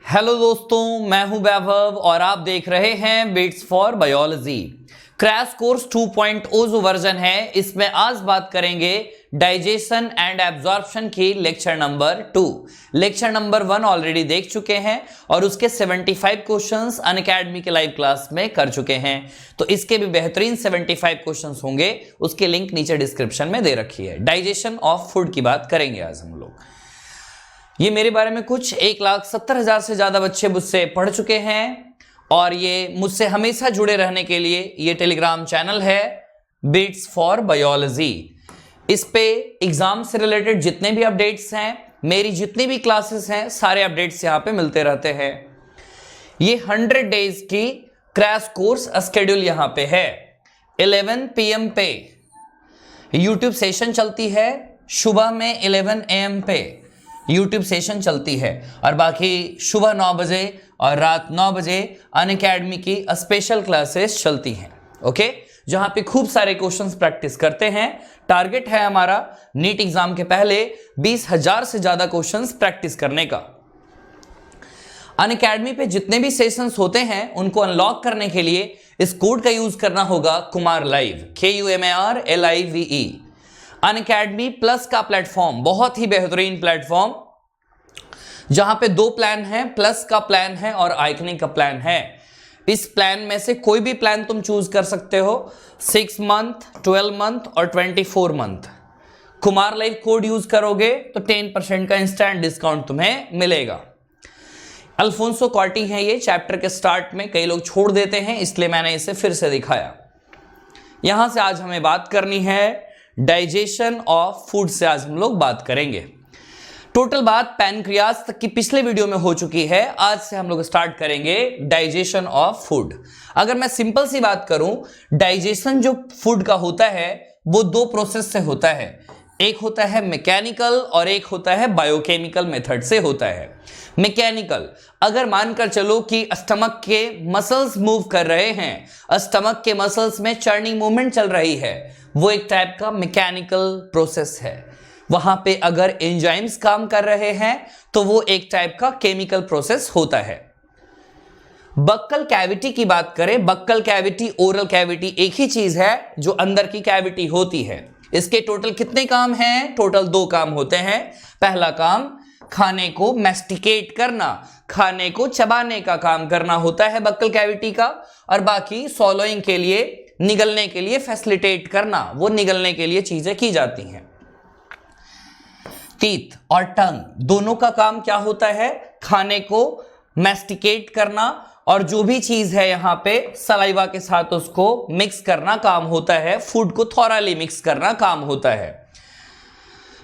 Hello दोस्तों, मैं हूं वैभव और आप देख रहे हैं bits for biology. Crash course 2.0 जो वर्जन है, इसमें आज बात करेंगे डाइजेशन एंड एब्जॉर्प्शन की lecture number 2। Lecture number 1 already देख चुके हैं और उसके 75 क्वेश्चंस अनअकैडमी के लाइव क्लास में कर चुके हैं। तो इसके भी बेहतरीन 75 क्वेश्चंस होंगे, उसके लिंक नीचे डिस्क्रिप्शन में दे रखी है। डाइजेशन ऑफ फूड की बात करेंगे आज हम लोग। ये मेरे बारे में कुछ 1,70,000 से ज्यादा बच्चे मुझसे पढ़ चुके हैं और ये मुझसे हमेशा जुड़े रहने के लिए ये टेलीग्राम चैनल है बिट्स फॉर बायोलॉजी। इस पे एग्जाम से रिलेटेड जितने भी अपडेट्स हैं, मेरी जितनी भी क्लासेस हैं, सारे अपडेट्स यहाँ पे मिलते रहते हैं। ये 100 डेज की क्रैश कोर्स स्केड्यूल यहाँ पे है। 11 PM पे यूट्यूब सेशन चलती है, सुबह में 11 AM पे यूट्यूब सेशन चलती है और बाकी सुबह 9 बजे और रात 9 बजे अनअकैडमी की स्पेशल क्लासेस चलती हैं। ओके, जहां पे खूब सारे क्वेश्चंस प्रैक्टिस करते हैं। टारगेट है हमारा नीट एग्जाम के पहले 20,000 से ज्यादा क्वेश्चंस प्रैक्टिस करने का। अनअकैडमी पे जितने भी सेशंस होते हैं उनको अनलॉक करने के लिए इस कोड का यूज करना होगा, Kumar live, KUMARLIVE। Unacademy plus का प्लेटफॉर्म बहुत ही बेहतरीन प्लेटफॉर्म, जहां पे 2 प्लान है, प्लस का प्लान है और आइकनिक का प्लान है। इस प्लान में से कोई भी प्लान तुम चूज कर सकते हो, 6 मंथ, 12 मंथ और 24 month. Kumar live code use करोगे तो 10% का इंस्टेंट डिस्काउंट तुम्हें मिलेगा। अल्फोंसो कॉर्टी है ये, चैप्टर के स्टार्ट में कई लोग छोड़ देते हैं, इसलिए मैंने इसे फिर से दिखाया। यहां से आज हमें बात करनी है डाइजेशन ऑफ फूड से आज हम लोग बात करेंगे। टोटल बात पैनक्रियाज तक की पिछले वीडियो में हो चुकी है। आज से हम लोग स्टार्ट करेंगे डाइजेशन ऑफ फूड। अगर मैं सिंपल सी बात करूं, डाइजेशन जो फूड का होता है वो 2 प्रोसेस से होता है। एक होता है मैकेनिकल और एक होता है बायोकेमिकल मेथड से होता है। मैकेनिकल, अगर मानकर चलो कि स्टमक के मसल्स मूव कर रहे हैं, स्टमक के मसल्स में चर्निंग मूवमेंट चल रही है, वो एक टाइप का मैकेनिकल प्रोसेस है। वहां पे अगर एंजाइम्स काम कर रहे हैं तो वो एक टाइप का केमिकल प्रोसेस होता है। बक्कल कैविटी की बात करें, बक्कल कैविटी, ओरल कैविटी एक ही चीज है जो अंदर की कैविटी होती है। इसके टोटल कितने काम हैं? टोटल 2 काम होते हैं। पहला काम खाने को मैस्टिकेट करना, खाने को चबाने का काम करना होता है बक्कल कैविटी का, और बाकी सॉलोइंग के लिए, निगलने के लिए फैसिलिटेट करना, वो निगलने के लिए चीजें की जाती हैं। टीथ और टंग दोनों का काम क्या होता है? खाने को मैस्टिकेट करना और जो भी चीज है यहां पे सलाइवा के साथ उसको मिक्स करना काम होता है। फूड को थॉरली मिक्स करना काम होता है,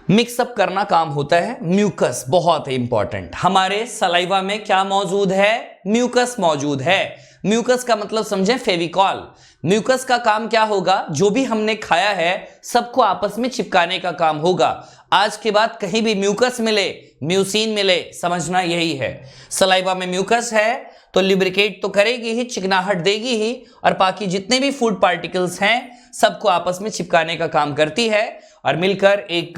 मिक्सअप करना काम होता है। म्यूकस बहुत ही इंपॉर्टेंट, हमारे सलाइवा में क्या मौजूद है? म्यूकस मौजूद है। म्यूकस का मतलब समझें फेविकॉल। म्यूकस का काम क्या होगा? जो भी हमने खाया है सबको आपस में चिपकाने का काम होगा। आज के बाद कहीं भी म्यूकस मिले, म्यूसिन मिले, समझना यही है। सलाइवा में म्यूकस है तो लिब्रिकेट तो करेगी ही, चिकनाहट देगी ही, और बाकी जितने भी फूड पार्टिकल्स हैं सबको आपस में चिपकाने का काम करती है और मिलकर एक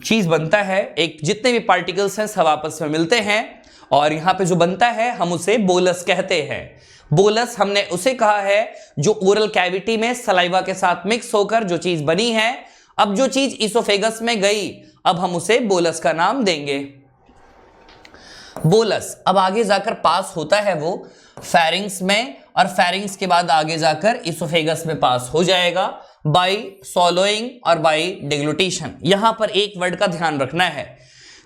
चीज बनता है। एक जितने भी पार्टिकल्स हैं सब आपस में मिलते हैं और यहां पे जो बनता है हम उसे बोलस कहते हैं। बोलस हमने उसे कहा है जो ओरल कैविटी में सलाइवा के साथ मिक्स होकर जो चीज बनी है। अब जो चीज इसोफेगस में गई, अब हम उसे बोलस का नाम देंगे। बोलस अब आगे जाकर पास होता है वो फेरिंग्स में, और फेरिंग्स के बाद आगे जाकर इसोफेगस में पास हो जाएगा बाय सॉलोइंग और बाय डिग्लूटेशन। यहां पर एक वर्ड का ध्यान रखना है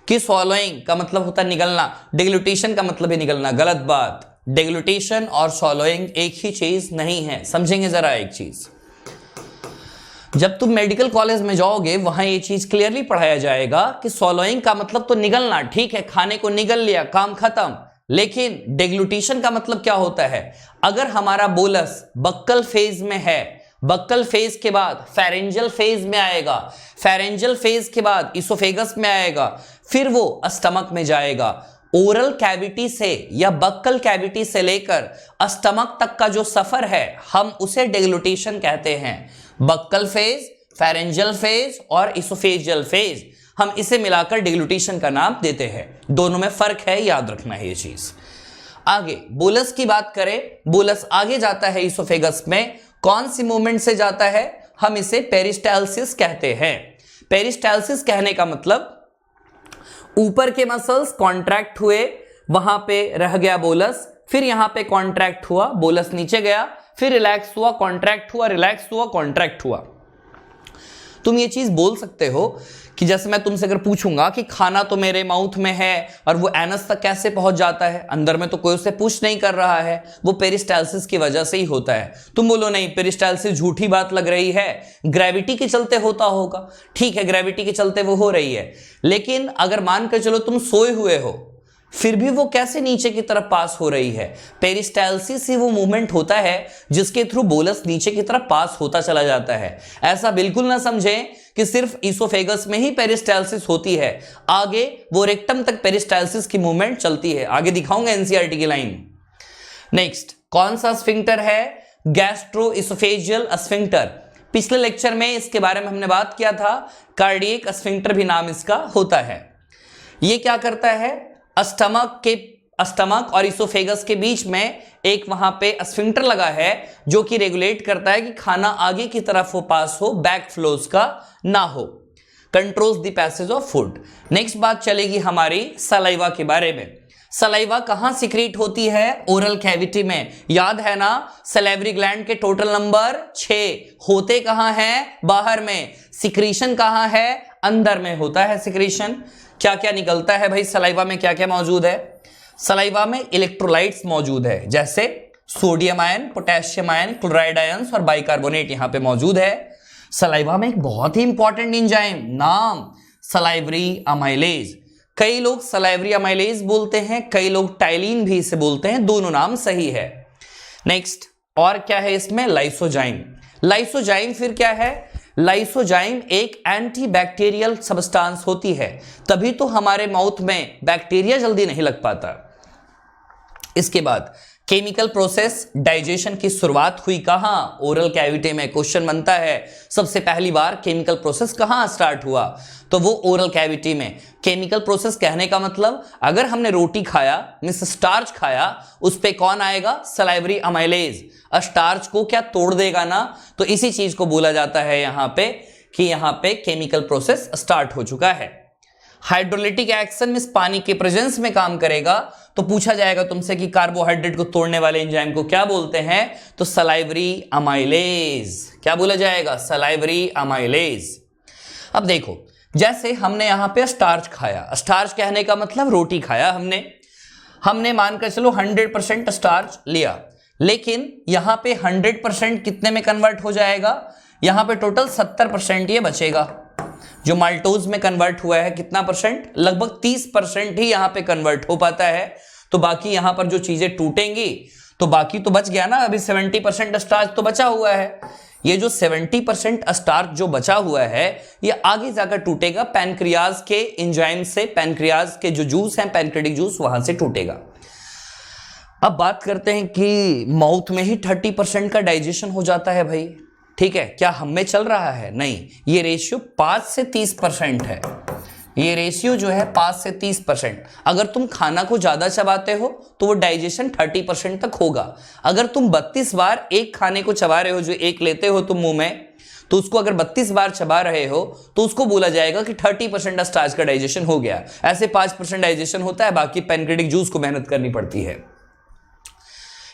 कि सॉलोइंग का मतलब होता है निगलना, डिग्लूटेशन का मतलब है निगलना। गलत बात, डिग्लूटेशन और सॉलोइंग एक ही चीज नहीं है, समझेंगे जरा एक चीज। जब तुम मेडिकल कॉलेज में जाओगे वहां ये चीज क्लियरली पढ़ाया जाएगा कि सॉलोइंग का मतलब तो निगलना, ठीक है, खाने को निगल लिया, काम खत्म। लेकिन डिग्लूटेशन का मतलब क्या होता है? अगर हमारा बोलस बक्कल फेज में है, बक्कल फेज के बाद फेरेंजियल फेज में आएगा, फेरेंजियल फेज के बाद इसोफेगस में आएगा, फिर वो स्टमक में जाएगा। ओरल कैविटी से या बक्कल कैविटी से लेकर स्टमक तक का जो सफर है हम उसे डिग्लूटेशन कहते हैं। बक्कल फेज, फेरेंजियल फेज और इसोफेजियल फेज। हम इसे मिलाकर डिग्लूटेशन का नाम देते हैं। दोनों में फर्क है, याद रखना है ये चीज। आगे बोलस की बात करें, बोलस आगे जाता है इसोफेगस में, कौन सी मूवमेंट से जाता है? हम इसे पेरिस्टालसिस कहते हैं। पेरिस्टालसिस कहने का मतलब ऊपर के मसल्स कॉन्ट्रैक्ट हुए, वहां पे रह गया बोलस, फिर यहां पे कॉन्ट्रैक्ट हुआ, बोलस नीचे गया, फिर रिलैक्स हुआ, कॉन्ट्रैक्ट हुआ, रिलैक्स हुआ, कॉन्ट्रैक्ट हुआ। तुम ये चीज बोल सकते हो कि जैसे मैं तुमसे अगर पूछूंगा कि खाना तो मेरे माउथ में है और वो एनस तक कैसे पहुंच जाता है, अंदर में तो कोई उसे पुश नहीं कर रहा है, वो पेरिस्टालसिस की वजह से ही होता है। तुम बोलो नहीं, पेरिस्टालसिस झूठी बात लग रही है, ग्रेविटी के चलते होता होगा। ठीक है, ग्रेविटी के चलते वो हो रही है, लेकिन अगर मान कर चलो तुम सोए हुए हो, फिर भी वो कैसे नीचे की तरफ पास हो रही है? पेरिस्टालसिस ही वो मूवमेंट होता है जिसके थ्रू बोलस नीचे की तरफ पास होता चला जाता है। ऐसा बिल्कुल ना समझें कि सिर्फ इसोफेगस में ही पेरिस्टालसिस होती है, आगे वो रेक्टम तक पेरिस्टालसिस की मूवमेंट चलती है। आगे दिखाऊंगा एनसीईआरटी की लाइन। नेक्स्ट, कौन सा स्फिंक्टर है? Gastro oesophageal sphincter. पिछले लेक्चर में इसके बारे में हमने बात किया था, कार्डियक स्फिंक्टर भी नाम इसका होता है। ये क्या करता है? स्टमक और इसोफेगस के बीच में एक वहां पे स्फिंक्टर लगा है जो कि रेगुलेट करता है कि खाना आगे की तरफ हो पास हो, बैक फ्लोज का ना हो, controls the passage of food. Next बात चलेगी हमारी सलाइवा के बारे में। सलाइवा कहां सिक्रीट होती है? ओरल कैविटी में। याद है ना, सलेवरी ग्लैंड के टोटल नंबर 6 होते कहां हैं? बाहर में। सिक्रीशन कहां है? अंदर में होता है सिक्रीशन। क्या क्या निकलता है भाई सलाइवा में? क्या क्या मौजूद है सलाइवा में? इलेक्ट्रोलाइट्स मौजूद है, जैसे sodium ion, potassium ion, chloride ions और बाइकार्बोनेट यहां पे मौजूद है। सलाइवा में एक बहुत ही इंपॉर्टेंट एंजाइम, नाम सलाइवरी अमाइलेज। कई लोग सलाइवरी अमाइलेज बोलते हैं, कई लोग टाइलिन भी इसे बोलते हैं, दोनों नाम सही है। नेक्स्ट, और क्या है इसमें? लाइसोजाइम। लाइसोजाइम फिर क्या है? लाइसोजाइम एक एंटीबैक्टीरियल सब्सटेंस होती है, तभी तो हमारे माउथ में बैक्टीरिया जल्दी नहीं लग पाता। इसके बाद केमिकल प्रोसेस, डाइजेशन की शुरुआत हुई कहां? ओरल कैविटी में। क्वेश्चन बनता है सबसे पहली बार केमिकल प्रोसेस कहां स्टार्ट हुआ? तो वो ओरल कैविटी में। केमिकल प्रोसेस कहने का मतलब, अगर हमने रोटी खाया, मिस स्टार्च खाया, उस पे कौन आएगा? Salivary amylase. स्टार्च को क्या तोड़ देगा ना, तो इसी चीज को बोला जाता है यहां पे कि यहां पे केमिकल प्रोसेस स्टार्ट हो चुका है। हाइड्रोलिटिक एक्शन में पानी के प्रेजेंस में काम करेगा, तो पूछा जाएगा तुमसे कि कार्बोहाइड्रेट को तोड़ने वाले एंजाइम को क्या बोलते हैं? तो सलाइवरी अमाइलेज। क्या बोला जाएगा? Salivary amylase. अब देखो, जैसे हमने यहां पे स्टार्च खाया, स्टार्च कहने का मतलब रोटी खाया हमने मानकर चलो 100% स्टार्च लिया, लेकिन यहां पे 100% कितने में कन्वर्ट हो जाएगा? यहां पे टोटल 70% ये बचेगा। जो माल्टोज में कन्वर्ट हुआ है कितना परसेंट? लगभग 30% ही यहां पे कन्वर्ट हो पाता है। तो बाकी यहां पर जो चीजें टूटेंगी, तो बाकी तो बच गया ना। अभी 70% स्टार्च तो बचा हुआ है। ये जो 70% स्टार्च जो बचा हुआ है, ये आगे जाकर टूटेगा पैनक्रियाज के एंजाइम से। पैनक्रियाज के जो जूस हैं, पैनक्रेटिक जूस, वहां से टूटेगा। अब बात करते हैं कि माउथ में ही 30% का डाइजेशन हो जाता है भाई। ठीक है, क्या हम में चल रहा है? नहीं, ये रेशियो 5 से 30% है। ये रेशियो जो है 5 से 30%। अगर तुम खाना को ज्यादा चबाते हो तो वो डाइजेशन 30% तक होगा। अगर तुम 32 बार एक खाने को चबा रहे हो, जो एक लेते हो तुम मुंह में, तो उसको अगर 32 बार चबा रहे हो तो उसको बोला जाएगा कि 30% स्टार्च का डाइजेशन हो गया। ऐसे 5% डाइजेशन होता है, बाकी पैनक्रेटिक जूस को मेहनत करनी पड़ती है।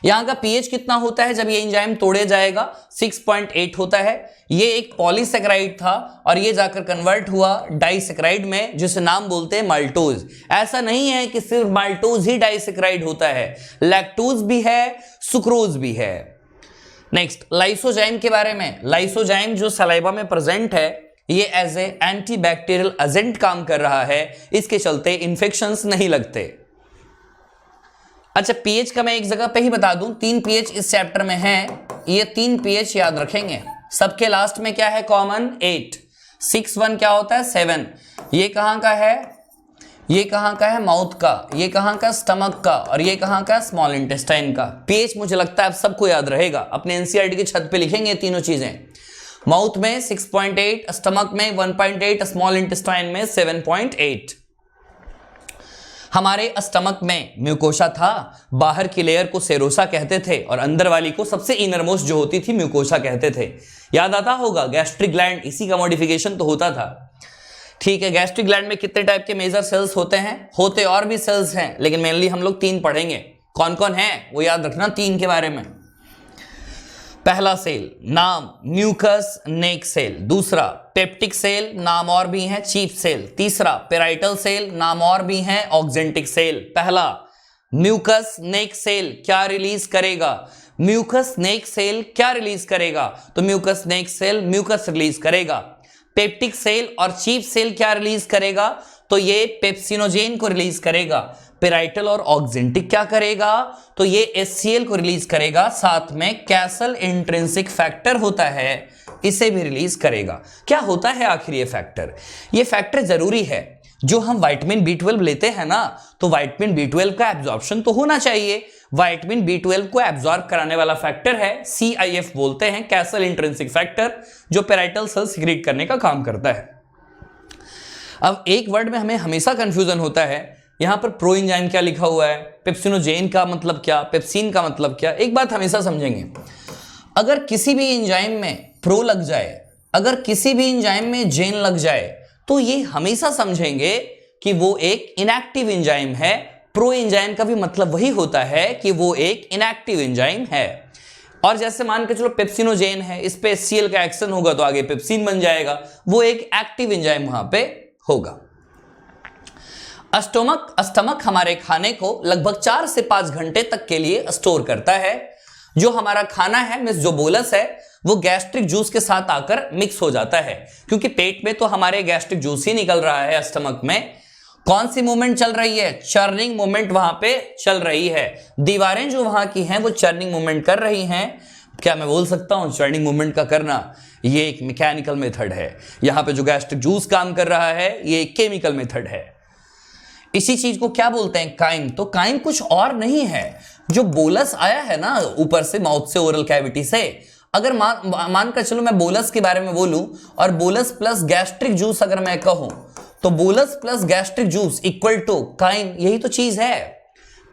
यहां का पीएच कितना होता है जब ये एंजाइम तोड़े जाएगा? 6.8 होता है। ये एक पॉलीसेकेराइड था और ये जाकर कन्वर्ट हुआ डाइसेकेराइड में, जिसे नाम बोलते हैं माल्टोज। ऐसा नहीं है कि सिर्फ माल्टोज ही डाइसेकेराइड होता है, लैक्टोज भी है, सुक्रोज भी है। नेक्स्ट, लाइसोजाइम के बारे में। लाइसोजाइम जो सलाइवा में प्रेजेंट है, ये एज ए एंटीबैक्टीरियल एजेंट काम कर रहा है, इसके चलते इंफेक्शंस नहीं लगते। अच्छा, पीएच का मैं एक जगह पे ही बता दूं, 3 पीएच इस चैप्टर में हैं। ये 3 पीएच याद रखेंगे। सबके लास्ट में क्या है कॉमन? 8। 6-1 क्या होता है? 7। ये कहां का है? ये कहां का है? माउथ का। ये कहां का? स्टमक का। और ये कहां का? स्मॉल इंटेस्टाइन का। पीएच मुझे लगता है अब सबको याद रहेगा, अपने एनसीईआरटी की छत पे लिखेंगे तीनों चीजें। माउथ में 6.8, स्टमक में 1.8, स्मॉल इंटेस्टाइन में 7.8। हमारे स्टमक में म्यूकोसा था, बाहर की लेयर को सेरोसा कहते थे और अंदर वाली को सबसे इनरमोस्ट जो होती थी म्यूकोसा कहते थे। याद आता होगा, गैस्ट्रिक ग्लैंड, इसी का मॉडिफिकेशन तो होता था। ठीक है, गैस्ट्रिक ग्लैंड में कितने टाइप के मेजर सेल्स होते हैं? होते और भी सेल्स हैं, लेकिन मेनली हम लोग 3 पढ़ेंगे। कौन कौन है वो याद रखना 3 के बारे में। पहला सेल नाम म्यूकस नेक सेल, दूसरा पेप्टिक सेल, नाम और भी है चीफ सेल, तीसरा पेराइटल सेल, नाम और भी है ऑक्जेंटिक सेल। पहला म्यूकस नेक सेल क्या रिलीज करेगा? म्यूकस नेक सेल क्या रिलीज करेगा? तो म्यूकस नेक सेल म्यूकस रिलीज करेगा। पेप्टिक सेल और चीफ सेल क्या रिलीज करेगा? तो ये पेप्सिनोजेन को रिलीज करेगा। पेराइटल और ऑक्जेंटिक क्या करेगा? तो ये एचसीएल को रिलीज करेगा। साथ में कैसल इंट्रिंसिक फैक्टर होता है, इसे भी रिलीज करेगा। क्या होता है आखिर ये फैक्टर? ये फैक्टर जरूरी है। जो हम विटामिन B12 लेते हैं ना, तो विटामिन B12 का एब्जॉर्प्शन तो होना चाहिए। विटामिन B12 को एब्जॉर्ब कराने वाला फैक्टर है CIF बोलते हैं, कैसल इंट्रिंसिक फैक्टर, जो पेराइटल सेल सिक्रीट करने का काम करता है। अब एक वर्ड में हमें हमेशा कंफ्यूजन होता है, यहां पर प्रो एंजाइम क्या लिखा हुआ है, पेप्सिनोजेन का मतलब क्या, पेप्सिन का मतलब क्या। एक बात हमेशा समझेंगे, अगर किसी भी एंजाइम में प्रो लग जाए, अगर किसी भी एंजाइम में जेन लग जाए, तो ये हमेशा समझेंगे कि वो एक इनएक्टिव एंजाइम है। प्रो एंजाइम का भी मतलब वही होता है कि वो एक इनएक्टिव एंजाइम है। और जैसे मान के चलो पेप्सिनोजेन है, इस पे HCl का एक्शन होगा तो आगे पेप्सिन बन जाएगा, वो एक एक्टिव एंजाइम वहां पे होगा। स्टमक हमारे खाने को लगभग 4 से 5 घंटे तक के लिए स्टोर करता है। जो हमारा खाना है, मींस जो बोलस है, वो गैस्ट्रिक जूस के साथ आकर मिक्स हो जाता है, क्योंकि पेट में तो हमारे गैस्ट्रिक जूस ही निकल रहा है। स्टमक में कौन सी मूवमेंट चल रही है? चर्निंग मूवमेंट वहां पे चल रही है। दीवारें जो वहां की हैं वो चर्निंग मूवमेंट कर रही हैं। क्या मैं बोल सकता हूं चर्निंग मूवमेंट का करना ये एक मैकेनिकल मेथड है। यहां पे जो गैस्ट्रिक जूस काम कर रहा है ये एक केमिकल मेथड है। इसी चीज को क्या बोलते हैं? काइम। तो काइम कुछ और नहीं है, जो बोलस आया है ना ऊपर से, माउथ से, ओरल कैविटी से, अगर मान कर चलो मैं बोलस के बारे में बोलूं और बोलस प्लस गैस्ट्रिक जूस अगर मैं कहूं, तो bolus plus gastric juice equal to chyme, यही तो चीज है।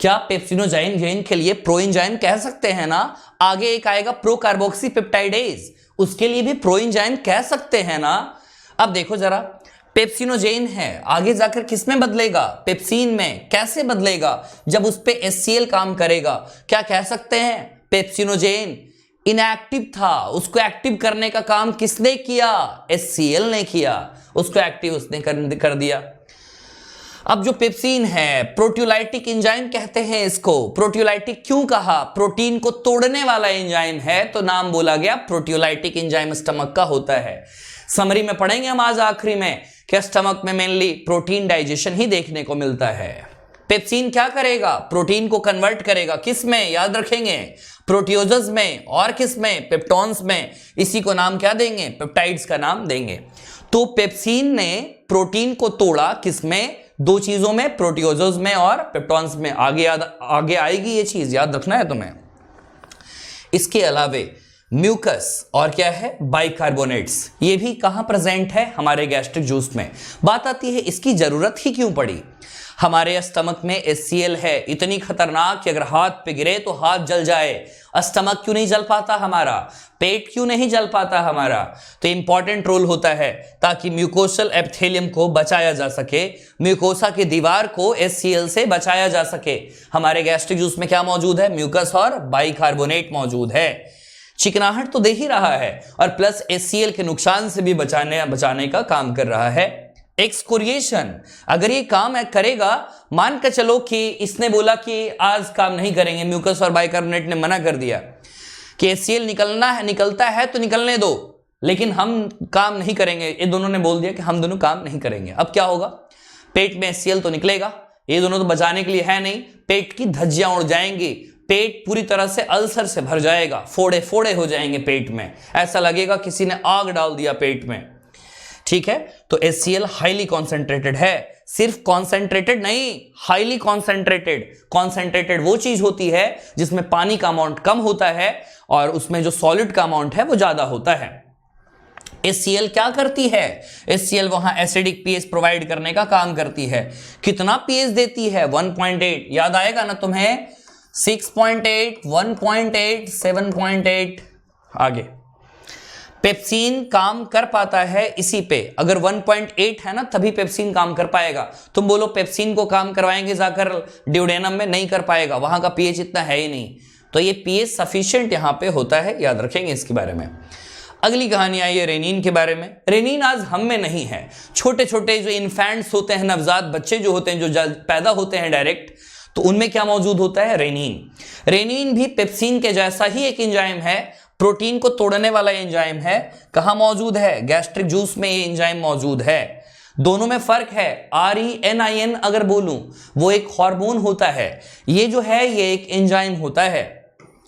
क्या पेप्सिनोजेन के लिए प्रोएंजाइम कह सकते हैं ना? आगे एक आएगा प्रो कार्बोक्सी पेप्टाइडेज, उसके लिए भी प्रोएंजाइम कह सकते हैं ना? अब देखो जरा, पेप्सिनोजेन है, आगे जाकर किस में बदलेगा? पेप्सिन में। कैसे बदलेगा? जब उस पे HCl काम करेगा। क्या कह सकते हैं? पेप्सिनोजेन इनएक्टिव था, उसको एक्टिव करने का काम किसने किया? HCl ने किया, उसको एक्टिव उसने कर दिया। अब जो पेप्सिन है, प्रोटियोलाइटिक एंजाइम कहते हैं इसको। प्रोटियोलाइटिक क्यों कहा? प्रोटीन को तोड़ने वाला एंजाइम है, तो नाम बोला गया प्रोटियोलाइटिक एंजाइम स्टमक का होता है। समरी में पढ़ेंगे हम आज आखिरी में कि स्टमक में मेनली प्रोटीन डाइजेशन ही देखने को मिलता है। पेप्सिन क्या करेगा? प्रोटीन को कन्वर्ट करेगा, किस में? याद रखेंगे, प्रोटियोजेज में। और किस में? पेप्टॉन्स में। इसी को नाम क्या देंगे? पेप्टाइड्स का नाम देंगे। तो पेप्सिन ने प्रोटीन को तोड़ा, किस में? 2 चीजों में, प्रोटियोजेज में और पेप्टॉन्स में। आगे आएगी ये चीज, याद रखना है तुम्हें। इसके अलावे म्यूकस और क्या है? बाइकार्बोनेट्स, ये भी कहां प्रेजेंट है? हमारे गैस्ट्रिक जूस में। बात आती है इसकी जरूरत ही क्यों पड़ी? हमारे स्टमक में HCl है, इतनी खतरनाक कि अगर हाथ पे गिरे तो हाथ जल जाए। स्टमक क्यों नहीं जल पाता हमारा? पेट क्यों नहीं जल पाता हमारा? तो इंपॉर्टेंट रोल होता है ताकि म्यूकोसल एपिथेलियम को बचाया जा सके, म्यूकोसा की दीवार को HCl से बचाया जा सके। हमारे गैस्ट्रिक जूस में क्या मौजूद है? म्यूकस और बाइकार्बोनेट मौजूद है। चिकनाहट तो दे ही रहा है और प्लस HCl के नुकसान से भी बचाने का काम कर रहा है। एक्सकोरिएशन, अगर ये काम करेगा, मान कर चलो कि इसने बोला कि आज काम नहीं करेंगे, म्यूकस और बाइकार्बोनेट ने मना कर दिया कि HCl निकलता है तो निकलने दो, लेकिन हम काम नहीं करेंगे। ये दोनों ने बोल दिया कि हम दोनों काम नहीं करेंगे। अब क्या होगा? पेट में HCl तो निकलेगा, ये दोनों तो बचाने के लिए है नहीं। पेट की धज्जियां उड़ जाएंगी, पेट पूरी तरह से अल्सर से भर जाएगा, फोड़े फोड़े हो जाएंगे पेट में, ऐसा लगेगा किसी ने आग डाल दिया पेट में। ठीक है, तो HCl हाईली कॉन्सेंट्रेटेड है। सिर्फ कॉन्सेंट्रेटेड नहीं, हाईली कॉन्सेंट्रेटेड। कॉन्सेंट्रेटेड वो चीज होती है जिसमें पानी का अमाउंट कम होता है और उसमें जो सॉलिड का अमाउंट है वो ज्यादा होता है। HCl क्या करती है? HCl वहां एसिडिक पीएच प्रोवाइड करने का काम करती है। कितना पीएच देती है? 1.8। याद आएगा ना तुम्हें? 6.8, 1.8, 7.8। आगे पेप्सिन काम कर पाता है इसी पे। अगर 1.8 है ना तभी पेप्सिन काम कर पाएगा। तुम बोलो पेप्सिन को काम करवाएंगे जाकर ड्यूडेनम में, नहीं कर पाएगा, वहां का पीएच इतना है ही नहीं। तो ये पीएच सफिशिएंट यहां पे होता है, याद रखेंगे इसके बारे में। अगली कहानी आई है रेनिन के बारे में। रेनिन आज हम में नहीं है। छोटे छोटे जो इन्फेंट्स होते हैं, नवजात बच्चे जो होते हैं, जो पैदा होते हैं डायरेक्ट, तो उनमें क्या मौजूद होता है? रेनिन। रेनिन भी पेप्सिन के जैसा ही एक एंजाइम है, प्रोटीन को तोड़ने वाला एंजाइम है। कहां मौजूद है? गैस्ट्रिक जूस में ये एंजाइम मौजूद है। दोनों में फर्क है। RENIN अगर बोलूं, वो एक हार्मोन होता है, ये जो है ये एक एंजाइम होता है।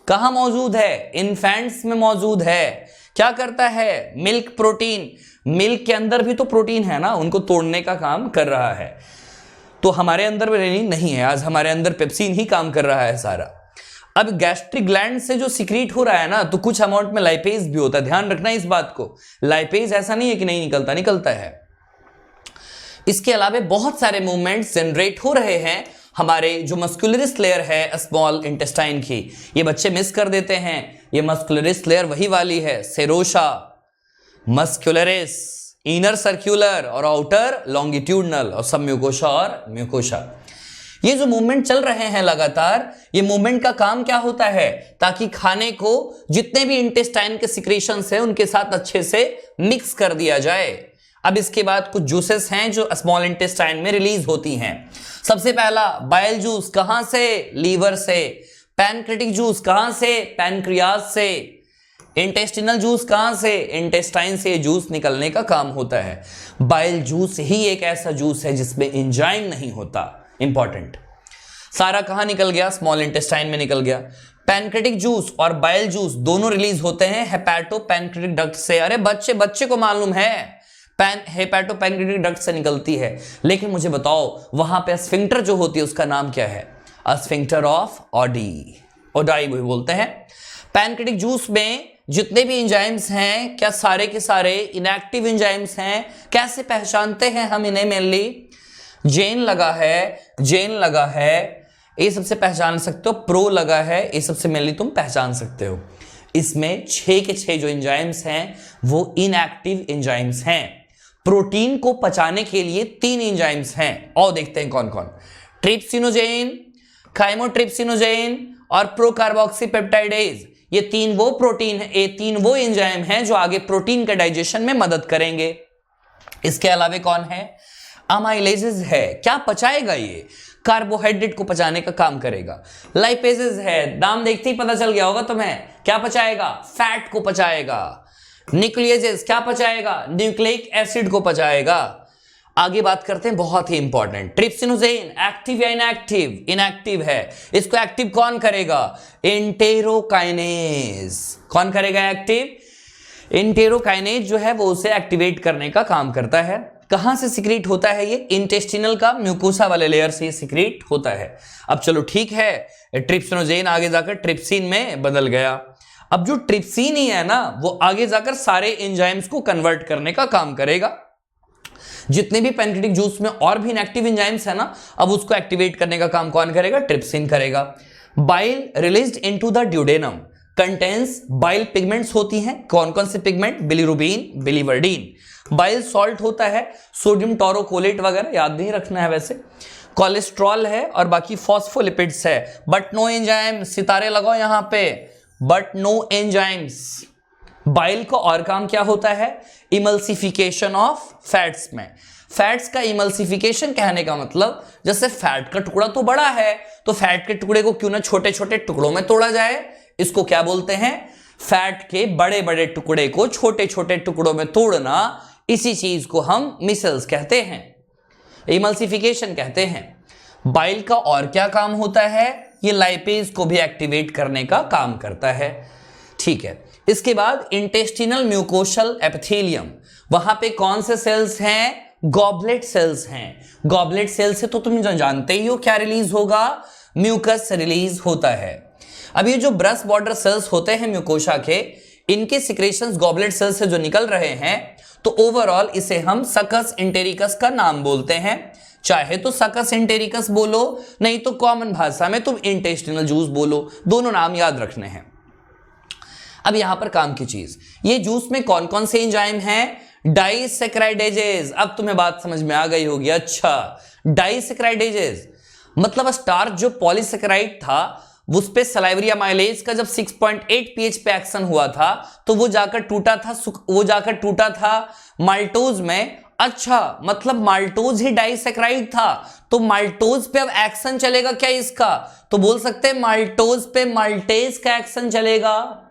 कहां मौजूद है? इन्फेंट्स में मौजूद है। क्या करता है? मिल्क प्रोटीन, मिल्क के अंदर भी तो प्रोटीन है ना, उनको तोड़ने का काम कर रहा है। तो हमारे अंदर में रेनिन नहीं है, आज हमारे अंदर पेप्सिन ही काम कर रहा है सारा। अब गैस्ट्रिक ग्लैंड से जो सिक्रीट हो रहा है ना, तो कुछ अमाउंट में लाइपेज भी होता है, ध्यान रखना इस बात को। लाइपेज ऐसा नहीं है कि नहीं निकलता, निकलता है। इसके अलावा बहुत सारे मूवमेंट्स जनरेट हो रहे हैं हमारे जो मस्कुलरिस लेयर है स्मॉल इंटेस्टाइन की। ये बच्चे मिस कर देते हैं, ये मस्कुलरिस लेयर वही वाली है, सेरोसा, मस्कुलरिस, इनर सर्कुलर और आउटर लॉन्गिट्यूडनल, और सब म्यूकोसा और म्यूकोसा। ये जो मूवमेंट चल रहे हैं लगातार, ये मूवमेंट का काम क्या होता है? ताकि खाने को जितने भी इंटेस्टाइन के सिक्रेशंस हैं उनके साथ अच्छे से मिक्स कर दिया जाए। अब इसके बाद कुछ जूसेस हैं जो स्मॉल इंटेस्टाइन में रिलीज होती हैं। सबसे पहला बाइल जूस, कहां से? लीवर से। पैनक्रिटिक जूस कहां से? पैनक्रियाज से। इंटेस्टिनल जूस कहां से? इंटेस्टाइन से जूस निकलने का काम होता है। बाइल जूस ही एक ऐसा जूस है जिसमें एंजाइम नहीं होता। इंपॉर्टेंट। सारा कहां निकल गया? स्मॉल इंटेस्टाइन में निकल गया। पैनक्रिटिक जूस और बाइल जूस दोनों रिलीज होते हैं हेपाटो पैनक्रिटिक डक्ट से। अरे बच्चे को मालूम है, हेपाटो पैनक्रिटिक डक्ट से निकलती है। लेकिन मुझे बताओ वहां पे स्फिंक्टर जो होती है उसका नाम क्या है? स्फिंक्टर ऑफ ऑडी, ओडाई भी बोलते हैं। पैनक्रिटिक जूस में जितने भी एंजाइम्स हैं, क्या सारे के सारे इनएक्टिव एंजाइम्स हैं? कैसे पहचानते हैं हम इन्हें? मेनली जेन लगा है, ये सबसे पहचान सकते हो। प्रो लगा है, ये सबसे मेनली तुम पहचान सकते हो। इसमें 6 के 6 जो एंजाइम्स हैं वो इनएक्टिव एंजाइम्स हैं। प्रोटीन को पचाने के लिए 3 एंजाइम्स हैं, और देखते हैं कौन कौन। ट्रिप्सिनोजेन, काइमोट्रिप्सिनोजेन और प्रोकार्बोक्सीपेप्टाइडेज। ये 3 वो प्रोटीन है, ये 3 वो एंजाइम हैं जो आगे प्रोटीन के डाइजेशन में मदद करेंगे। इसके अलावा कौन है? अमाइलेजेस है। क्या पचाएगा? ये कार्बोहाइड्रेट को पचाने का काम करेगा। लाइपेजेस है, नाम देखते ही पता चल गया होगा तुम्हें, क्या पचाएगा? फैट को पचाएगा। न्यूक्लियेजेस क्या पचाएगा? न्यूक्लिक एसिड को पचाएगा। आगे बात करते हैं, बहुत ही इंपॉर्टेंट, ट्रिप्सिनोजेन एक्टिव या इनएक्टिव? इनएक्टिव है। इसको एक्टिव कौन करेगा? एंटेरोकाइनेज। कौन करेगा एक्टिव? एंटेरोकाइनेज जो है वो उसे एक्टिवेट करने का काम करता है। कहां से सिक्रीट होता है ये? इंटेस्टिनल का म्यूकोसा वाले लेयर से सिक्रीट होता है। अब चलो ठीक है, ट्रिप्सिनोजेन आगे जाकर ट्रिप्सिन में बदल गया। अब जो ट्रिप्सिन ही है ना, वो आगे जाकर सारे एंजाइम्स को कन्वर्ट करने का काम करेगा। जितने भी पैनक्रिटिक जूस में और भी इनएक्टिव एंजाइम्स है ना, अब उसको एक्टिवेट करने का काम कौन करेगा? ट्रिप्सिन करेगा। Bile released into the duodenum contains bile pigments होती हैं। कौन कौन से pigment? Bilirubin, biliverdin. Bile salt होता है, सोडियम टोरोकोलेट वगैरह, याद नहीं रखना है वैसे। कोलेस्ट्रॉल है और बाकी फॉस्फोलिपिड्स है। बट नो एंजाइम, सितारे लगाओ यहां पे, बट नो एंजाइम्स। बाइल का और काम क्या होता है? इमल्सिफिकेशन ऑफ फैट्स में। फैट्स का इमल्सिफिकेशन कहने का मतलब, जैसे फैट का टुकड़ा तो बड़ा है, तो फैट के टुकड़े को क्यों ना छोटे छोटे टुकड़ों में तोड़ा जाए? इसको क्या बोलते हैं? फैट के बड़े बड़े टुकड़े को छोटे छोटे टुकड़ों में तोड़ना, इसी चीज को हम मिसल्स कहते हैं, इमल्सिफिकेशन कहते हैं। बाइल का और क्या काम होता है? ये लाइपेज को भी एक्टिवेट करने का काम करता है। ठीक है, इसके बाद इंटेस्टिनल म्यूकोशल एपिथेलियम, वहां पे कौन से सेल्स हैं? गॉबलेट सेल्स हैं। गॉबलेट सेल से तो तुम जानते ही हो क्या रिलीज होगा? म्यूकस रिलीज होता है। अब ये जो ब्रश बॉर्डर सेल्स होते हैं म्यूकोशा के, इनके सिक्रेशंस गॉबलेट सेल से जो निकल रहे हैं, तो ओवरऑल इसे हम सकस एंटेरिकस का नाम बोलते हैं। चाहे तो सकस एंटेरिकस बोलो, नहीं तो कॉमन भाषा में तुम इंटेस्टिनल जूस बोलो, दोनों नाम याद रखने हैं। अब यहां पर काम की चीज, ये जूस में कौन कौन से एंजाइम हैं? डाइसैकेराइडेजेस। अब तुम्हें बात समझ में आ गई होगी। अच्छा, डाइसैकेराइडेजेस मतलब स्टार्च जो पॉलीसैकेराइड था उस पे सलाइवरी अमाइलेज का जब 6.8 pH पे एक्शन हुआ था तो वो जाकर टूटा था माल्टोज में। अच्छा, मतलब माल्टोज ही डाइसैकेराइड था, तो माल्टोज पे अब एक्शन चलेगा क्या इसका? तो बोल सकते हैं माल्टोज पे माल्टेज का एक्शन चलेगा।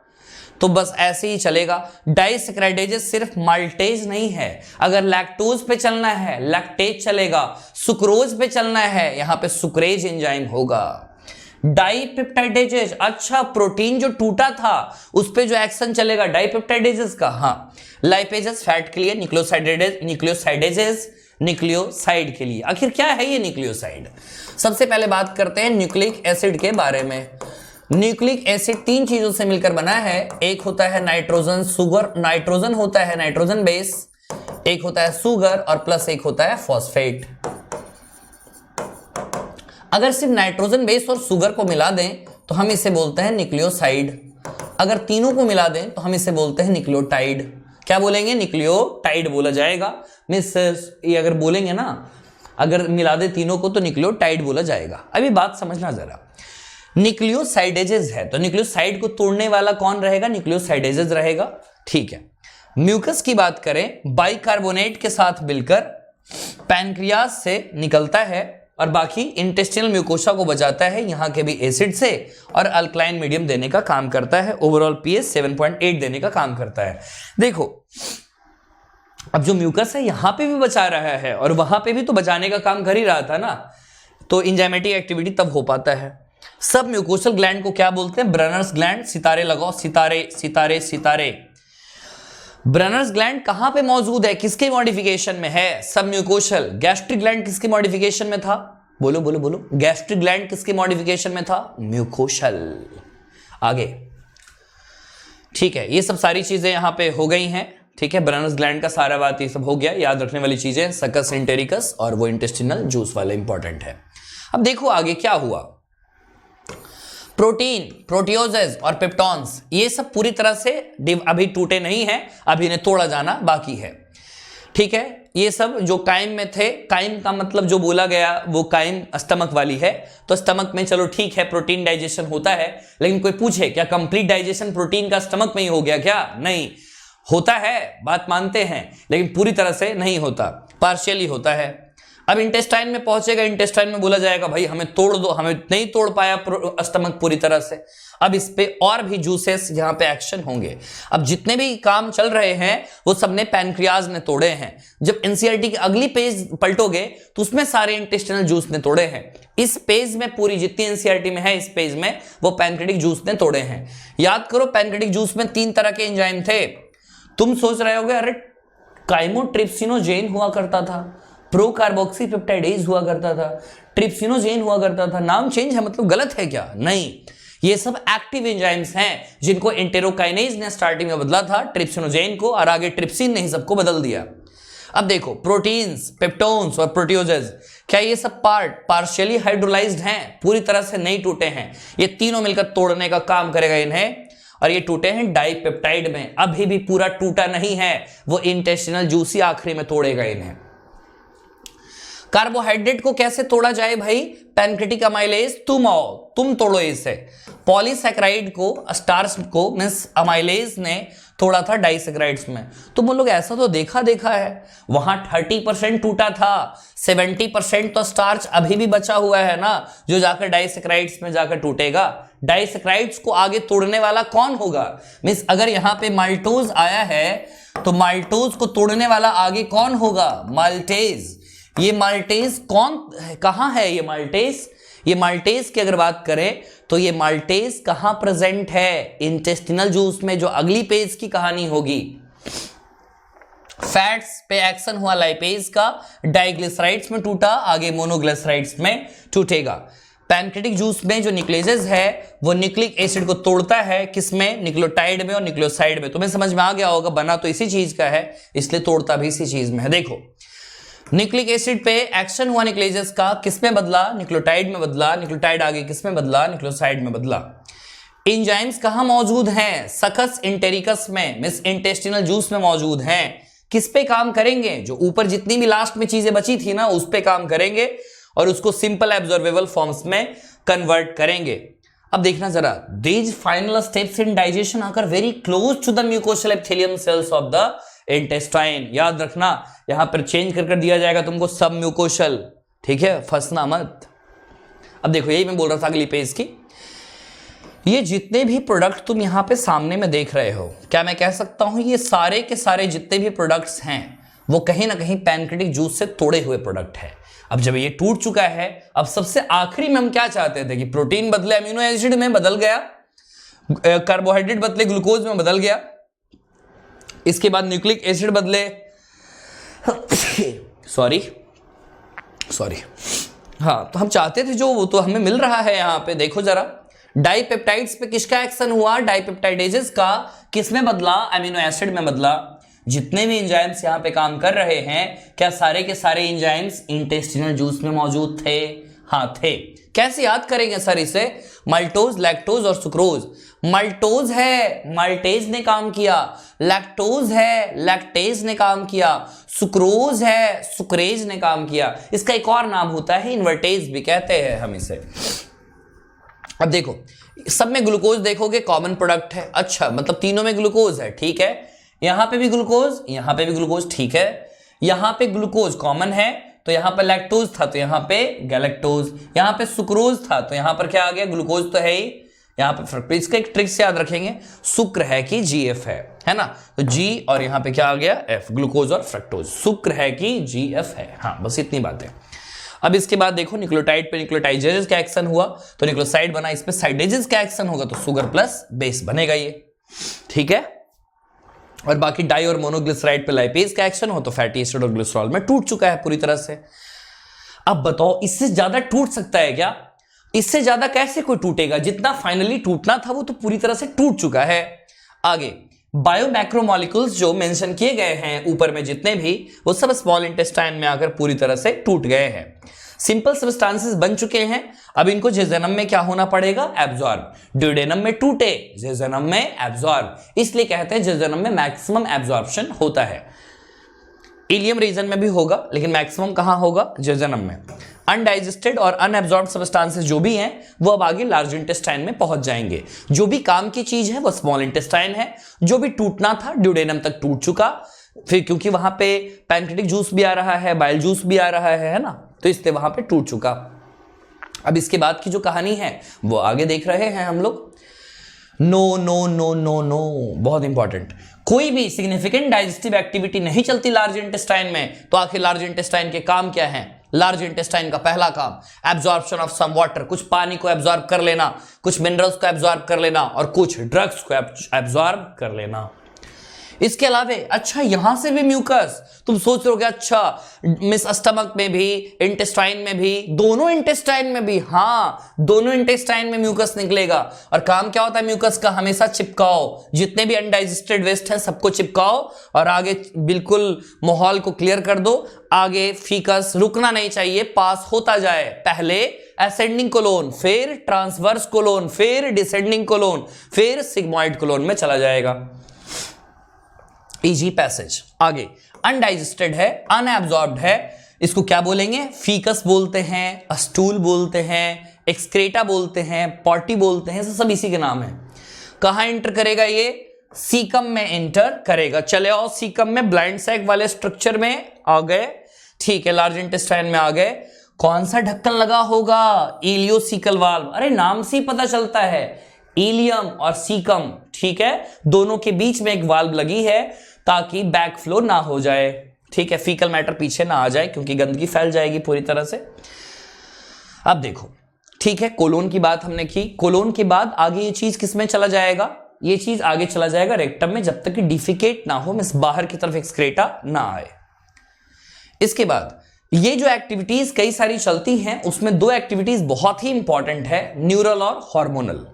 तो बस ऐसे ही चलेगा। डाइसैकेराइडेजेस सिर्फ माल्टेज नहीं है, अगर लैक्टोज पे चलना है लैक्टेज चलेगा, सुक्रोज पे चलना है यहां पे सुक्रेज एंजाइम होगा। डाइपेप्टाइडेजेस, अच्छा प्रोटीन जो टूटा था उस पे जो एक्शन चलेगा डाइपेप्टाइडेजेस का। हाँ, लाइपेजेस फैट के लिए, न्यूक्लियोसाइडेजेस न्यूक्लियोसाइड के लिए। आखिर क्या है ये न्यूक्लियोसाइड? सबसे पहले बात करते हैं न्यूक्लिक एसिड के बारे में। न्यूक्लिक एसिड 3 चीजों से मिलकर बना है। एक होता है नाइट्रोजन सुगर, नाइट्रोजन होता है नाइट्रोजन बेस, एक होता है सुगर और प्लस एक होता है फॉस्फेट। अगर सिर्फ नाइट्रोजन बेस और सुगर को मिला दें तो हम इसे बोलते हैं न्यूक्लियोसाइड। अगर तीनों को मिला दें तो हम इसे बोलते हैं न्यूक्लियोटाइड। क्या बोलेंगे? न्यूक्लियोटाइड बोला जाएगा। मिस ये अगर बोलेंगे ना, अगर मिला दे तीनों को तो न्यूक्लियोटाइड बोला जाएगा। अभी बात समझना जरा। न्यूक्लियोसाइडेजेस है तो न्यूक्लियोसाइड को तोड़ने वाला कौन रहेगा? न्यूक्लियोसाइडेजेस रहेगा। ठीक है। म्यूकस की बात करें, बाइकार्बोनेट के साथ मिलकर पैनक्रियास से निकलता है और बाकी इंटेस्टिनल म्यूकोसा को बचाता है यहां के भी एसिड से और अल्कलाइन मीडियम देने का काम करता है। ओवरऑल पीएच 7.8 देने का काम करता है। देखो, अब जो म्यूकस है यहां पे भी बचा रहा है और वहां पे भी तो बचाने का काम कर ही रहा था ना, तो एंजाइमेटिक एक्टिविटी तब हो पाता है। सब म्यूकोसल ग्लैंड को क्या बोलते हैं? Brunner's gland. सितारे लगाओ, सितारे सितारे सितारे। ब्रनर्स ग्लैंड कहां पे मौजूद है? किसके मॉडिफिकेशन में है? सब म्यूकोसल। गैस्ट्रिक ग्लैंड किसके मॉडिफिकेशन में था? बोलो बोलो बोलो। गैस्ट्रिक ग्लैंड किसके मॉडिफिकेशन में था? म्यूकोसल। आगे, ठीक है, ये सब सारी चीजें यहां पे हो गई हैं। ठीक है, ब्रनर्स ग्लैंड का सारा बात ये सब हो गया। याद रखने वाली चीजें सकस एंटेरिकस और वो इंटेस्टिनल जूस वाले इंपॉर्टेंट है। अब देखो आगे क्या हुआ। प्रोटीन, प्रोटियोजेस और पेप्टॉन्स ये सब पूरी तरह से अभी टूटे नहीं हैं, अभी इन्हें तोड़ा जाना बाकी है। ठीक है, ये सब जो काइम में थे, काइम का मतलब जो बोला गया वो काइम स्टमक वाली है, तो स्टमक में चलो ठीक है प्रोटीन डाइजेशन होता है, लेकिन कोई पूछे क्या कंप्लीट डाइजेशन प्रोटीन का स्टमक में ही हो गया क्या? नहीं, होता है, बात मानते हैं, लेकिन पूरी तरह से नहीं होता, पार्शियली होता है। अब इंटेस्टाइन में पहुंचेगा, इंटेस्टाइन में बोला जाएगा भाई हमें तोड़ दो, हमें नहीं तोड़ पाया स्टमक पूरी तरह से। अब इस पे और भी जूसेस यहां पे एक्शन होंगे। अब जितने भी काम चल रहे हैं वो सबने पैनक्रियाज ने तोड़े हैं। जब एनसीईआरटी की अगली पेज पलटोगे तो उसमें सारे इंटेस्टिनल जूस ने तोड़े हैं। इस पेज में पूरी जितनी एनसीईआरटी में है, इस पेज में वो पैनक्रेटिक जूस ने तोड़े हैं। याद करो, पैनक्रेटिक जूस में 3 तरह के एंजाइम थे। तुम सोच रहे होगे अरे काइमोट्रिप्सिनोजेन हुआ करता था, प्रोकार्बोक्सीपेप्टाइडेज हुआ करता था, ट्रिप्सिनोजेन हुआ करता था, नाम चेंज है मतलब गलत है क्या? नहीं, ये सब एक्टिव एंजाइम्स हैं जिनको एंटेरोकाइनेज ने स्टार्टिंग में बदला था ट्रिप्सिनोजेन को, और आगे ट्रिप्सिन ने ही सबको बदल दिया। अब देखो, प्रोटीन्स, पेप्टोन्स और प्रोटियोजेस, क्या ये सब पार्शियली हाइड्रोलाइज्ड हैं? पूरी तरह से नहीं टूटे हैं। ये तीनों मिलकर तोड़ने का काम करेगा इन्हें, और ये टूटे हैं डाइपेप्टाइड में। अभी भी पूरा टूटा नहीं है, वो इंटेस्टिनल जूस ही आखिरी में तोड़ेगा इन्हें। कार्बोहाइड्रेट को कैसे तोड़ा जाए भाई? पैनक्रेटिक अमाइलेज, तुम तोड़ो इसे। पॉलीसैकेराइड को, स्टार्च को मींस अमाइलेज ने तोड़ा था डाइसैकेराइड्स में। तुम लोग ऐसा तो देखा है, वहां 30% टूटा था, 70% तो स्टार्च अभी भी बचा हुआ है ना, जो जाकर डाइसैकेराइड्स में जाकर टूटेगा। डाइसैकेराइड्स को आगे तोड़ने वाला कौन होगा? मींस अगर यहां पे माल्टोज आया है तो माल्टोज को तोड़ने वाला आगे कौन होगा? माल्टेज। ये माल्टेज कहां है? ये माल्टेज की अगर बात करें तो ये माल्टेज कहां प्रेजेंट है? इंटेस्टिनल जूस में, जो अगली पेज की कहानी होगी। फैट्स पे एक्शन हुआ लाइपेज का, डाइग्लिसराइड्स में टूटा, आगे मोनोग्लिसराइड्स में टूटेगा। पैनक्रेटिक जूस में जो न्यूक्लियस है वो न्यूक्लिक एसिड को तोड़ता है, किसमें? न्यूक्लियोटाइड में और न्यूक्लियोसाइड में। तुम्हें समझ में आ गया होगा, बना तो इसी चीज का है, इसलिए तोड़ता भी इसी चीज में है। देखो, न्यूक्लिक एसिड पे एक्शन हुआ न्यूक्लियस का, किसमें बदला? न्यूक्लियोटाइड में बदला। न्यूक्लियोटाइड आगे किसमें बदला? न्यूक्लियोसाइड में बदला। एंजाइम्स कहां मौजूद हैं? सकस इंटेरिकस में, मिस इंटेस्टिनल जूस में मौजूद हैं। किस पे काम करेंगे? जो ऊपर जितनी भी लास्ट में चीजें बची थी ना, उस पे काम करेंगे और उसको सिंपल एब्जॉर्बेबल फॉर्म्स में कन्वर्ट करेंगे। अब देखना जरा, these final steps in digestion आकर very close to the mucosal epithelium cells of the intestine. याद रखना, यहां पर चेंज कर दिया जाएगा तुमको सब म्यूकोशल, ठीक है, फंसना मत। अब देखो, यही मैं बोल रहा था अगली पेज की, ये जितने भी प्रोडक्ट तुम यहां पे सामने में देख रहे हो, क्या मैं कह सकता हूं ये सारे के सारे जितने भी प्रोडक्ट्स हैं वो कहीं ना कहीं पैनक्रेटिक जूस से तोड़े हुए प्रोडक्ट है। अब जब ये टूट चुका है, अब सबसे आखिरी में हम क्या चाहते थे कि प्रोटीन बदले अमीनो एसिड में बदल गया, कार्बोहाइड्रेट बदले ग्लूकोज में बदल गया, इसके बाद न्यूक्लिक एसिड बदले सॉरी हाँ, तो हम चाहते थे जो, वो तो हमें मिल रहा है। यहां पे देखो जरा, डाइपेप्टाइड्स पे किसका एक्शन हुआ? डाइपेप्टाइडेजेस का। किसमें बदला? अमीनो एसिड में बदला। जितने भी एंजाइम्स यहां पे काम कर रहे हैं, क्या सारे के सारे एंजाइम्स इंटेस्टिनल जूस में मौजूद थे? हाँ थे। कैसे याद करेंगे सर इसे? मल्टोज, लैक्टोज और सुक्रोज। मल्टोज है, मल्टेज ने काम किया। लैक्टोज है, लैक्टेज ने काम किया। सुक्रोज है, सुक्रेज ने काम किया। इसका एक और नाम होता है, इन्वर्टेज भी कहते हैं हम इसे। अब देखो, सब में ग्लूकोज देखोगे कॉमन प्रोडक्ट है। अच्छा, मतलब तीनों में ग्लूकोज है, ठीक है। यहां पे भी ग्लूकोज, यहां पे भी ग्लूकोज, ठीक है। यहां पे ग्लूकोज कॉमन है, तो यहां पर लैक्टोज था तो यहां पे गैलेक्टोज, यहां पे सुक्रोज था तो यहां पर क्या आ गया? ग्लूकोज तो है ही, यहां पे इसका एक ट्रिक से याद रखेंगे, शुक्र है कि जीएफ है ना, तो जी और यहां पे क्या आ गया? एफ, ग्लूकोज और फ्रक्टोज। शुक्र है कि जीएफ है। हाँ, बस इतनी बात है। अब इसके बाद देखो, न्यूक्लियोटाइड पे न्यूक्लियोटाइडेज का एक्शन हुआ तो न्यूक्लियोसाइड बना, इस पे साइडेजेस का एक्शन होगा तो शुगर प्लस बेस बनेगा ये, ठीक है। और बाकी डाई और मोनोग्लिसराइड पे लाइपेज का एक्शन हो तो फैटी एसिड और ग्लिसरॉल में टूट चुका है पूरी तरह से। अब बताओ, इससे ज्यादा टूट सकता है क्या? इससे ज्यादा कैसे कोई टूटेगा? जितना फाइनली टूटना था वो तो पूरी तरह से टूट चुका है। आगे बायोमैक्रोमोलिक्यूल्स जो मेंशन किए गए हैं ऊपर में जितने भी, वो सब स्मॉल इंटेस्टाइन में आकर पूरी तरह से टूट गए हैं। सिंपल सब्सटेंसेस बन चुके हैं। अब इनको जेजनम में क्या होना पड़ेगा? एब्जॉर्ब। ड्यूडेनम में टूटे, जेजनम में एब्जॉर्ब, इसलिए कहते हैं जेजनम में मैक्सिमम एब्जॉर्प्शन होता है। इलियम रीजन में भी होगा, लेकिन मैक्सिमम कहां होगा? जेजनम में। अनडाइजेस्टेड और अनएब्जॉर्ब्ड सब्सटेंसेस जो भी हैं वो अब आगे लार्ज इंटेस्टाइन में पहुंच जाएंगे। जो भी काम की चीज है वो स्मॉल इंटेस्टाइन है, जो भी टूटना था ड्यूडेनम तक टूट चुका। फिर क्योंकि वहां पे पैनक्रेटिक जूस भी आ रहा है, बाइल जूस भी आ रहा है ना, तो इसलिए वहां पे टूट चुका। अब इसके बाद की जो कहानी है वो आगे देख रहे हैं हम लोग। No no no no no, बहुत इंपॉर्टेंट, कोई भी सिग्निफिकेंट डाइजेस्टिव एक्टिविटी नहीं चलती लार्ज इंटेस्टाइन में, तो आखिर लार्ज इंटेस्टाइन के काम क्या है? लार्ज इंटेस्टाइन का पहला काम एब्जॉर्प्शन ऑफ सम वाटर, कुछ पानी को एब्जॉर्ब कर लेना, कुछ मिनरल्स को एब्जॉर्ब कर लेना और कुछ ड्रग्स को एब्जॉर्ब कर लेना। इसके अलावा अच्छा, यहां से भी म्यूकस, तुम सोच रहे हो अच्छा मिस स्टमक में भी, इंटेस्टाइन में भी, दोनों इंटेस्टाइन में भी, हाँ दोनों इंटेस्टाइन में म्यूकस निकलेगा। और काम क्या होता है म्यूकस का? हमेशा चिपकाओ, जितने भी अनडाइजेस्टेड वेस्ट है सबको चिपकाओ और आगे बिल्कुल माहौल को क्लियर कर दो। आगे फीकस रुकना नहीं चाहिए, पास होता जाए। पहले असेंडिंग कोलोन, फिर ट्रांसवर्स कोलोन, फिर डिसेंडिंग कोलोन, फिर सिग्मॉइड कोलोन में चला जाएगा। Easy passage. आगे अनडाइजेस्टेड है, अनएब्जॉर्ब्ड है, इसको क्या बोलेंगे? फीकस बोलते हैं, स्टूल बोलते हैं, एक्सक्रेटा बोलते हैं, पॉटी बोलते हैं, सब इसी के नाम है। कहां एंटर करेगा ये? सीकम में एंटर करेगा। चले आओ सीकम में, ब्लाइंड सैक वाले स्ट्रक्चर में आ गए, ठीक है। लार्ज इंटेस्टाइन में आ गए। कौन सा ढक्कन लगा होगा? Ileocaecal valve. अरे नाम से ही पता चलता है, इलियम और सीकम, ठीक है, दोनों के बीच में एक वाल्व लगी है ताकि बैक फ्लो ना हो जाए, ठीक है, फीकल मैटर पीछे ना आ जाए क्योंकि गंदगी फैल जाएगी पूरी तरह से। अब देखो, ठीक है, कोलोन की बात हमने की। कोलोन के बाद आगे ये चीज किसमें चला जाएगा? ये चीज आगे चला जाएगा रेक्टम में, जब तक कि डिफिकेट ना हो, मींस बाहर की तरफ एक्सक्रेटा ना आए। इसके बाद ये जो एक्टिविटीज कई सारी चलती हैं, उसमें दो एक्टिविटीज बहुत ही इंपॉर्टेंट है, न्यूरल और हार्मोनल।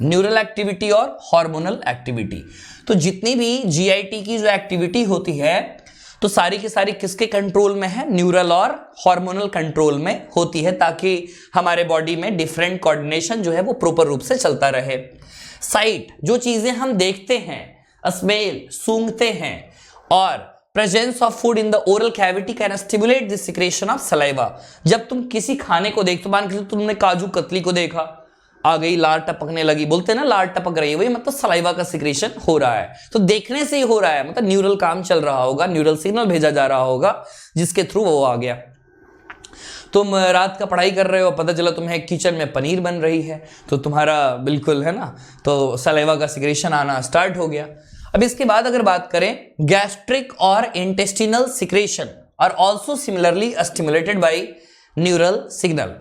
न्यूरल एक्टिविटी और हार्मोनल एक्टिविटी। तो जितनी भी जीआईटी की जो एक्टिविटी होती है तो सारी की सारी किसके कंट्रोल में है? न्यूरल और हार्मोनल कंट्रोल में होती है, ताकि हमारे बॉडी में डिफरेंट कोऑर्डिनेशन जो है वो प्रॉपर रूप से चलता रहे। साइट, जो चीजें हम देखते हैं, स्मेल, सूंघते हैं, और presence of food in the oral cavity can stimulate the secretion of saliva. जब तुम किसी खाने को देखते हो, मान के तुमने काजू कतली को देखा, आ गई लार टपकने लगी, बोलते हैं ना लार टपक रही है, वही मतलब सलाइवा का सिक्रेशन हो रहा है। तो देखने से ही हो रहा है, मतलब न्यूरल काम चल रहा होगा, न्यूरल सिग्नल भेजा जा रहा होगा जिसके थ्रू वो आ गया। तुम रात का पढ़ाई कर रहे हो, पता चला तुम्हें किचन में पनीर बन रही है, तो तुम्हारा बिल्कुल है ना, तो सलाइवा का सिक्रेशन आना स्टार्ट हो गया। अब इसके बाद अगर बात करें, गैस्ट्रिक और intestinal secretion are also similarly stimulated by neural signal.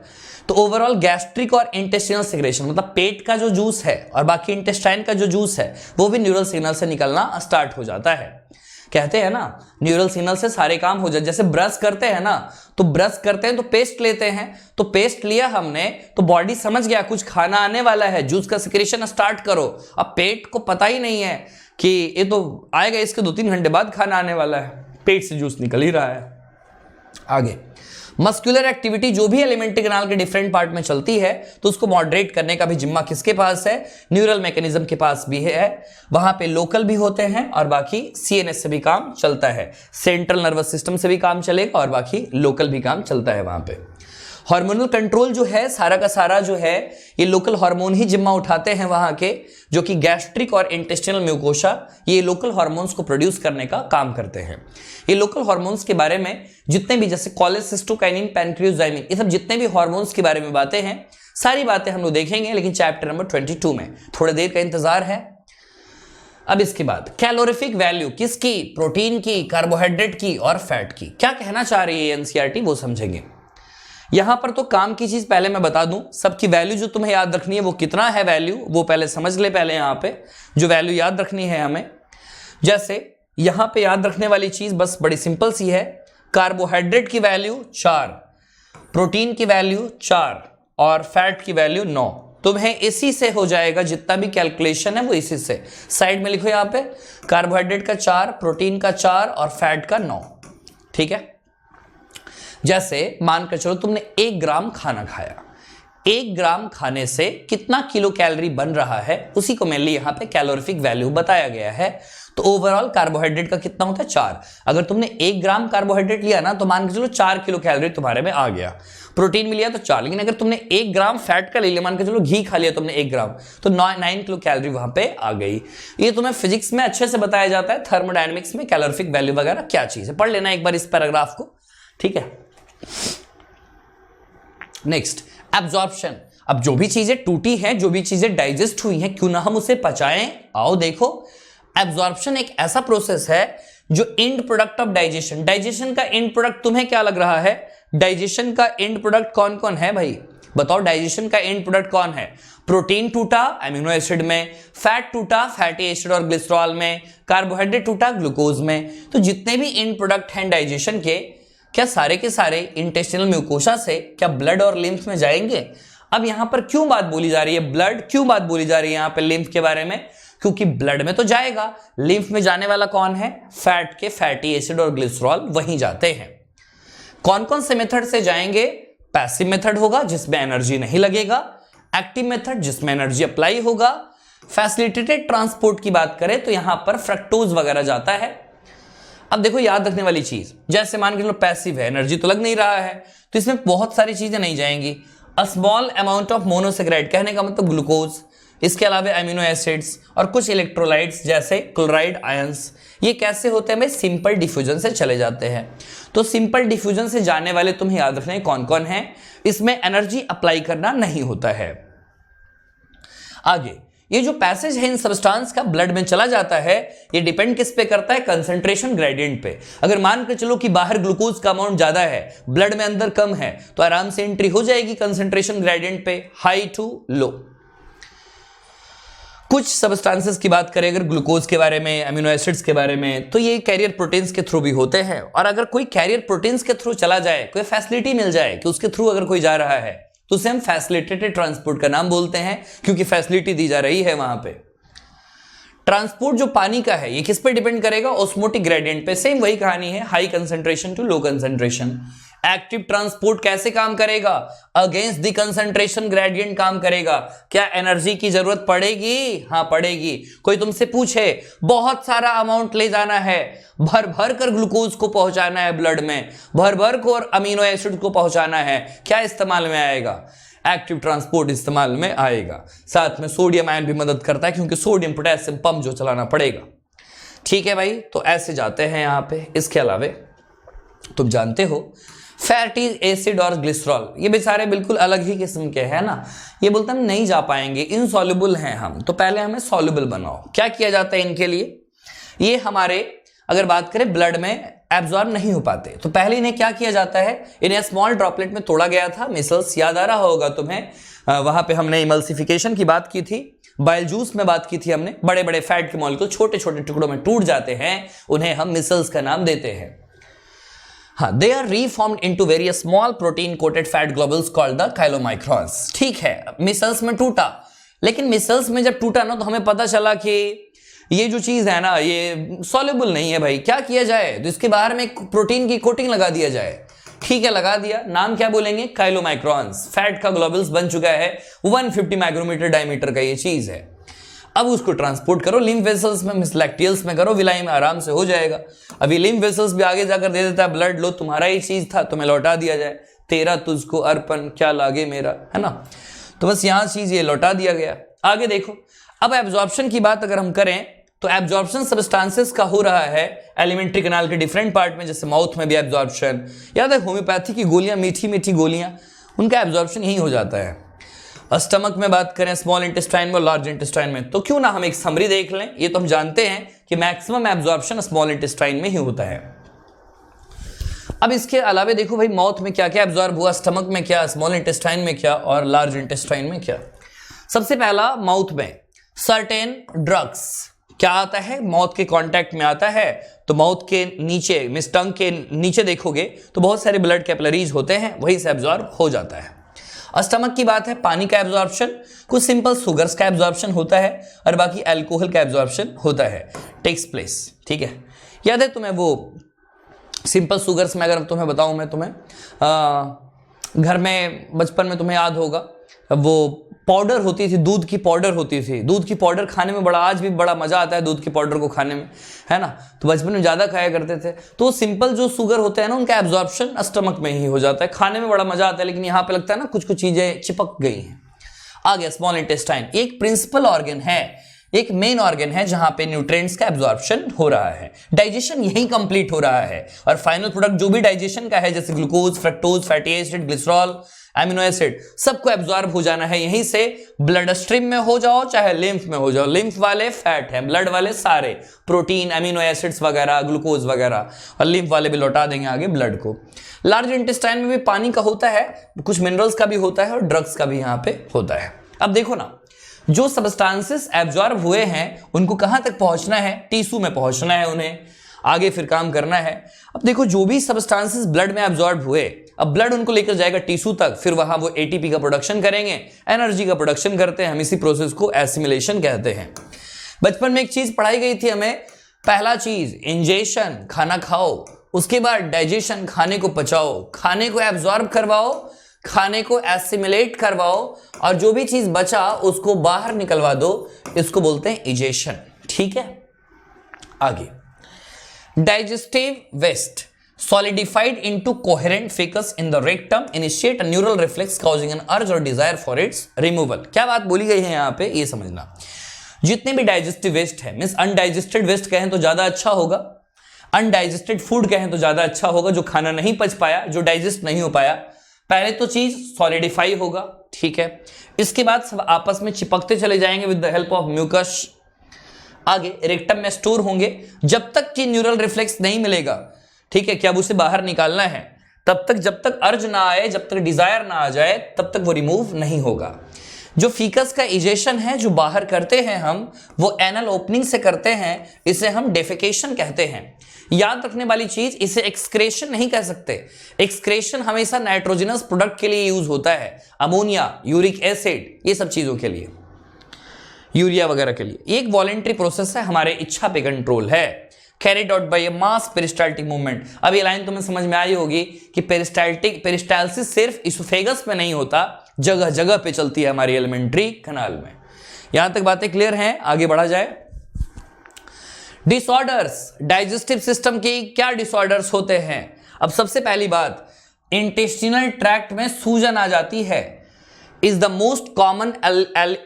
तो ओवरऑल गैस्ट्रिक और इंटेस्टिनल सिक्रेशन, मतलब पेट का जो जूस है और बाकी इंटेस्टाइन का जो जूस है वो भी न्यूरल सिग्नल से निकलना स्टार्ट हो जाता है। कहते हैं ना, न्यूरल सिग्नल से सारे काम हो जाते। जैसे ब्रश करते हैं ना, तो ब्रश करते हैं तो पेस्ट लेते हैं, तो पेस्ट लिया हमने तो बॉडी समझ गया कुछ खाना आने वाला है, जूस का सिक्रेशन स्टार्ट करो। अब पेट को पता ही नहीं है कि ये तो आएगा, इसके 2-3 घंटे बाद खाना आने वाला है, पेट से जूस निकल ही रहा है। आगे मस्कुलर एक्टिविटी जो भी एलिमेंट्री कैनाल के डिफरेंट पार्ट में चलती है, तो उसको मॉडरेट करने का भी जिम्मा किसके पास है? न्यूरल मैकेनिज्म के पास भी है। वहां पे लोकल भी होते हैं और बाकी सीएनएस से भी काम चलता है, सेंट्रल नर्वस सिस्टम से भी काम चलेगा और बाकी लोकल भी काम चलता है वहां पे। हार्मोनल कंट्रोल जो है सारा का सारा जो है, ये लोकल हार्मोन ही जिम्मा उठाते हैं वहां के, जो कि गैस्ट्रिक और इंटेस्टिनल म्यूकोसा, ये लोकल हार्मोन्स को प्रोड्यूस करने का काम करते हैं। ये लोकल हार्मोन्स के बारे में जितने भी, जैसे कोलेसिस्टोकाइनिन, पैनक्रियोजाइमिन, ये सब जितने भी हार्मोन्स के बारे में बातें हैं, सारी बातें हम लोग देखेंगे, लेकिन चैप्टर नंबर 22 में। थोड़ी देर का इंतजार है। अब इसके बाद कैलोरीफिक वैल्यू किसकी? प्रोटीन की, कार्बोहाइड्रेट की और फैट की। क्या कहना चाह रही है एनसीईआरटी, वो समझेंगे। यहां पर तो काम की चीज पहले मैं बता दूं, सबकी वैल्यू जो तुम्हें याद रखनी है वो कितना है वैल्यू, वो पहले समझ ले। पहले यहां पे जो वैल्यू याद रखनी है हमें, जैसे यहां पे याद रखने वाली चीज बस बड़ी सिंपल सी है, कार्बोहाइड्रेट की वैल्यू 4, प्रोटीन की वैल्यू 4 और फैट की वैल्यू 9। तुम्हें इसी से हो जाएगा, जितना भी कैलकुलेशन है वो इसी से। साइड में लिखो यहां पे, कार्बोहाइड्रेट का 4, प्रोटीन का 4 और फैट का 9। ठीक है। जैसे मानकर चलो तुमने 1 ग्राम खाना खाया, 1 ग्राम खाने से कितना किलो कैलोरी बन रहा है, उसी को मेनली यहां पे कैलोरीफिक वैल्यू बताया गया है। तो ओवरऑल कार्बोहाइड्रेट का कितना होता है? 4। अगर तुमने 1 ग्राम कार्बोहाइड्रेट लिया ना, तो मान के चलो 4 किलो कैलोरी तुम्हारे में आ गया। प्रोटीन भी लिया तो 4, लेकिन अगर तुमने 1 ग्राम फैट का ले लिया, मान के चलो घी खा लिया तुमने 1 ग्राम, तो 9 किलो कैलोरी वहां पे आ गई। ये तुम्हें फिजिक्स में अच्छे से बताया जाता है, थर्मोडायनेमिक्स में कैलोरीफिक वैल्यू वगैरह क्या चीज है, पढ़ लेना एक बार इस पैराग्राफ को। ठीक है। Next, absorption. अब जो भी चीजें टूटी हैं, जो भी चीजें डाइजेस्ट हुई हैं, क्यों ना हम उसे पचाएं। आओ देखो, एब्जॉर्प्शन एक ऐसा प्रोसेस है जो and product of digestion. Digestion का एंड प्रोडक्ट तुम्हें क्या लग रहा है? डाइजेशन का एंड प्रोडक्ट कौन कौन है भाई? बताओ, डाइजेशन का एंड प्रोडक्ट कौन है? प्रोटीन टूटा अमीनो एसिड में, फैट टूटा फैटी एसिड और ग्लिसरॉल में, कार्बोहाइड्रेट टूटा ग्लूकोज में। तो जितने भी एंड प्रोडक्ट हैं डाइजेशन के, क्या सारे के सारे इंटेस्टिनल म्यूकोसा से क्या ब्लड और लिम्फ में जाएंगे? अब यहां पर क्यों बात बोली जा रही है ब्लड, क्यों बात बोली जा रही है यहां पर लिम्फ के बारे में? क्योंकि ब्लड में तो जाएगा, लिम्फ में जाने वाला कौन है? फैट के फैटी एसिड और ग्लिसरॉल वहीं जाते हैं। कौन कौन से मेथड से जाएंगे? पैसिव मेथड होगा जिसमें एनर्जी नहीं लगेगा, एक्टिव मेथड जिसमें एनर्जी अप्लाई होगा। फैसिलिटेटेड ट्रांसपोर्ट की बात करें तो यहां पर फ्रक्टोज वगैरह जाता है। अब देखो याद रखने वाली चीज, जैसे मान के चलो पैसिव है, एनर्जी तो लग नहीं रहा है, तो इसमें बहुत सारी चीजें नहीं जाएंगी। A small amount of monosaccharide, कहने का मतलब ग्लूकोज, इसके अलावा अमीनो एसिड्स और कुछ इलेक्ट्रोलाइट्स जैसे क्लोराइड आयंस, ये कैसे होते हैं भाई? सिंपल डिफ्यूजन से चले जाते हैं। तो सिंपल डिफ्यूजन से जाने वाले तुम्हें याद रखने कौन कौन है, इसमें एनर्जी अप्लाई करना नहीं होता है। आगे, ये जो पैसेज है इन सब्सटेंस का ब्लड में चला जाता है, ये डिपेंड किस पे करता है? कंसंट्रेशन ग्रेडियंट पे। अगर मान के चलो कि बाहर ग्लूकोज का अमाउंट ज्यादा है, ब्लड में अंदर कम है, तो आराम से एंट्री हो जाएगी कंसंट्रेशन ग्रेडियंट पे, हाई टू लो। कुछ सब्सटेंसेस की बात करें अगर ग्लूकोज के बारे में, अमीनो एसिड्स के बारे में, तो ये कैरियर प्रोटीन्स के थ्रू भी होते हैं। और अगर कोई कैरियर प्रोटीन्स के थ्रू चला जाए, कोई फैसिलिटी मिल जाए कि उसके थ्रू अगर कोई जा रहा है, तो उसे हम फैसिलिटेटेड ट्रांसपोर्ट का नाम बोलते हैं, क्योंकि फैसिलिटी दी जा रही है वहां पे। ट्रांसपोर्ट जो पानी का है, ये किस पे डिपेंड करेगा? ऑस्मोटिक ग्रेडियंट पे। सेम वही कहानी है, high concentration to low concentration. Active transport कैसे काम करेगा? अगेंस्ट द कंसंट्रेशन ग्रेडियंट काम करेगा। क्या एनर्जी की जरूरत पड़ेगी? हाँ पड़ेगी। कोई तुमसे पूछे बहुत सारा अमाउंट ले जाना है, भर भर कर ग्लूकोज को पहुंचाना है ब्लड में, भर भर को और अमीनो एसिड को पहुंचाना है, क्या इस्तेमाल में आएगा? एक्टिव ट्रांसपोर्ट इस्तेमाल में आएगा। साथ में सोडियम आयन भी मदद करता है, क्योंकि सोडियम पोटेशियम पंप जो चलाना पड़ेगा। ठीक है भाई, तो ऐसे जाते हैं यहां पे। इसके अलावे तुम जानते हो फैटी एसिड और ग्लिसरॉल, ये बेचारे बिल्कुल अलग ही किस्म के हैं ना। ये बोलते हम नहीं जा पाएंगे, इनसॉल्युबल हैं हम, तो पहले हमें सॉल्युबल बनाओ। क्या किया जाता है इनके लिए? ये हमारे अगर बात करें ब्लड में एब्जॉर्ब नहीं हो पाते, तो पहले इन्हें क्या किया जाता है? इन्हें स्मॉल ड्रॉपलेट में तोड़ा गया था। मिसल्स याद आ रहा होगा तुम्हें, वहां पे हमने इमल्सिफिकेशन की बात की थी, बाइल जूस में बात की थी हमने। बड़े बड़े फैट के मॉलिक्यूल छोटे छोटे टुकड़ों में टूट जाते हैं, उन्हें हम मिसल्स का नाम देते हैं। हाँ, they are reformed into various small protein coated fat globules called the chylomicrons। ठीक है, मिसल्स में टूटा, लेकिन मिसल्स में जब टूटा ना, तो हमें पता चला कि ये जो चीज है ना, ये सॉल्युबल नहीं है भाई। क्या किया जाए? तो इसके बाहर में एक प्रोटीन की कोटिंग लगा दिया जाए। ठीक है, लगा दिया। नाम क्या बोलेंगे? काइलोमाइक्रॉन्स। फैट का ग्लोबुल्स बन चुका है, 150 माइक्रोमीटर डायमीटर का ये चीज है। अब उसको ट्रांसपोर्ट करो लिम्फ वेसल्स में, मिसलैक्टियल्स में करो, विलाई में आराम से हो जाएगा। अभी लिम्फ वेसल्स भी आगे जाकर दे देता है ब्लड, लो तुम्हारा ही चीज था, तुम्हें लौटा दिया जाए। तेरा तुझको अर्पण क्या लागे मेरा, है ना। तो बस यहां चीज ये लौटा दिया गया। आगे देखो, अब एब्जॉर्प्शन की बात अगर हम करें, तो एब्जॉर्प्शन सब्सटेंसेस का हो रहा है एलिमेंट्री कैनाल के डिफरेंट पार्ट में, जैसे माउथ में भी एब्जॉर्प्शन। याद है होम्योपैथी की गोलियां, मीठी मीठी गोलियां, उनका एब्जॉर्प्शन यही हो जाता है। स्टमक में बात करें, स्मॉल इंटेस्टाइन में, लार्ज इंटेस्टाइन में, तो क्यों ना हम एक समरी देख लें। ये तो हम जानते हैं कि मैक्सिमम एब्जॉर्प्शन स्मॉल इंटेस्टाइन में ही होता है। अब इसके अलावा देखो भाई, माउथ में क्या क्या एब्जॉर्ब हुआ, स्टमक में क्या, स्मॉल इंटेस्टाइन में क्या, और लार्ज इंटेस्टाइन में क्या। सबसे पहला माउथ में सर्टेन ड्रग्स क्या आता है, माउथ के कांटेक्ट में आता है। तो माउथ के नीचे, मिस टंग के नीचे देखोगे तो बहुत सारे ब्लड कैपिलरीज होते हैं, वहीं से एब्जॉर्ब हो जाता है। स्टमक की बात है, पानी का एब्जॉर्प्शन, कुछ सिंपल सुगर्स का एब्जॉर्प्शन होता है, और बाकी अल्कोहल का एब्जॉर्प्शन होता है, टेक्स प्लेस। ठीक है, याद है तुम्हें वो सिंपल सुगर्स में अगर तुम्हें बताऊं मैं तुम्हें, घर में बचपन में तुम्हें याद होगा, वो पाउडर होती थी, दूध की पाउडर होती थी। दूध की पाउडर खाने में बड़ा, आज भी बड़ा मजा आता है दूध की पाउडर को खाने में, है ना। तो बचपन में ज्यादा खाया करते थे। तो सिंपल जो शुगर होते हैं ना, उनका एब्जॉर्प्शन स्टमक में ही हो जाता है, खाने में बड़ा मजा आता है, लेकिन यहाँ पे लगता है ना कुछ कुछ चीजें चिपक गई हैं। आगे स्मॉल इंटेस्टाइन, एक प्रिंसिपल ऑर्गन है, एक मेन ऑर्गन है जहां पे न्यूट्रिएंट्स का एब्जॉर्प्शन हो रहा है, डाइजेशन यहीं कंप्लीट हो रहा है, और फाइनल प्रोडक्ट जो भी डाइजेशन का है, जैसे glucose, fructose, fatty acid, glycerol, amino acid, सबको एब्जॉर्ब हो जाना है यहीं से। ब्लड स्ट्रीम में हो जाओ चाहे लिम्फ में हो जाओ, लिम्फ वाले फैट है, ब्लड वाले सारे प्रोटीन, एमिनो एसिड्स वगैरह, ग्लूकोज वगैरह, और लिम्फ वाले भी लौटा देंगे आगे ब्लड को। लार्ज इंटेस्टाइन में भी पानी का होता है, कुछ मिनरल्स का भी होता है, और ड्रग्स का भी यहाँ पे होता है। अब देखो ना, जो सब्सटेंसेस एब्जॉर्ब हुए हैं उनको कहां तक पहुंचना है? टिश्यू में पहुंचना है, उन्हें आगे फिर काम करना है। अब देखो, जो भी सब्सटेंसेस ब्लड में एब्जॉर्ब हुए, अब ब्लड उनको लेकर जाएगा टिश्यू तक, फिर वहां वो एटीपी का प्रोडक्शन करेंगे, एनर्जी का प्रोडक्शन करते हैं। हम इसी प्रोसेस को एसिमिलेशन कहते हैं। बचपन में एक चीज पढ़ाई गई थी हमें, पहला चीज इंजेशन, खाना खाओ, उसके बाद डाइजेशन, खाने को पचाओ, खाने को एब्जॉर्ब करवाओ, खाने को एसिमिलेट करवाओ, और जो भी चीज बचा उसको बाहर निकलवा दो, इसको बोलते हैं इजेशन। ठीक है, आगे digestive waste solidified into coherent fecus in the rectum initiate a neural reflex causing an urge or desire for its removal। क्या बात बोली गई है यहां पे, ये समझना। जितने भी डाइजेस्टिव वेस्ट है, मींस अनडाइजेस्टेड वेस्ट कहें तो ज्यादा अच्छा होगा, अनडाइजेस्टेड फूड कहें तो ज्यादा अच्छा होगा, जो खाना नहीं पच पाया, जो डाइजेस्ट नहीं हो पाया, पहले तो चीज सॉलिडिफाई होगा। ठीक है, इसके बाद सब आपस में चिपकते चले जाएंगे with the help of mucus, आगे रेक्टम में स्टोर होंगे, जब तक कि न्यूरल रिफ्लेक्स नहीं मिलेगा। ठीक है, कि अब उसे बाहर निकालना है, तब तक, जब तक अर्ज ना आए, जब तक डिजायर ना आ जाए, तब तक वो रिमूव नहीं होगा। जो फीकस का इजेशन है, जो बाहर करते हैं हम, वो एनल ओपनिंग से करते हैं, इसे हम डेफिकेशन कहते हैं। याद रखने वाली चीज, इसे एक्सक्रेशन नहीं कह सकते। एक्सक्रेशन हमेशा नाइट्रोजनस प्रोडक्ट के लिए यूज होता है, अमोनिया, यूरिक एसिड, ये सब चीजों के लिए, यूरिया वगैरह के लिए। ये एक वॉलेंट्री प्रोसेस है, हमारे इच्छा पे कंट्रोल है। Carried out by A mass peristaltic movement. अब ये लाइन तुम्हें समझ में आई होगी कि पेरिस्टाल्सिस सिर्फ इसोफेगस में नहीं होता, जगह जगह पे चलती है हमारी एलिमेंट्री कैनाल में। यहां तक बातें क्लियर हैं, आगे बढ़ा जाए। डिसऑर्डर्स, डाइजेस्टिव सिस्टम के क्या डिसऑर्डर्स होते हैं? अब सबसे पहली बात, इंटेस्टिनल ट्रैक्ट में सूजन आ जाती है, is the most common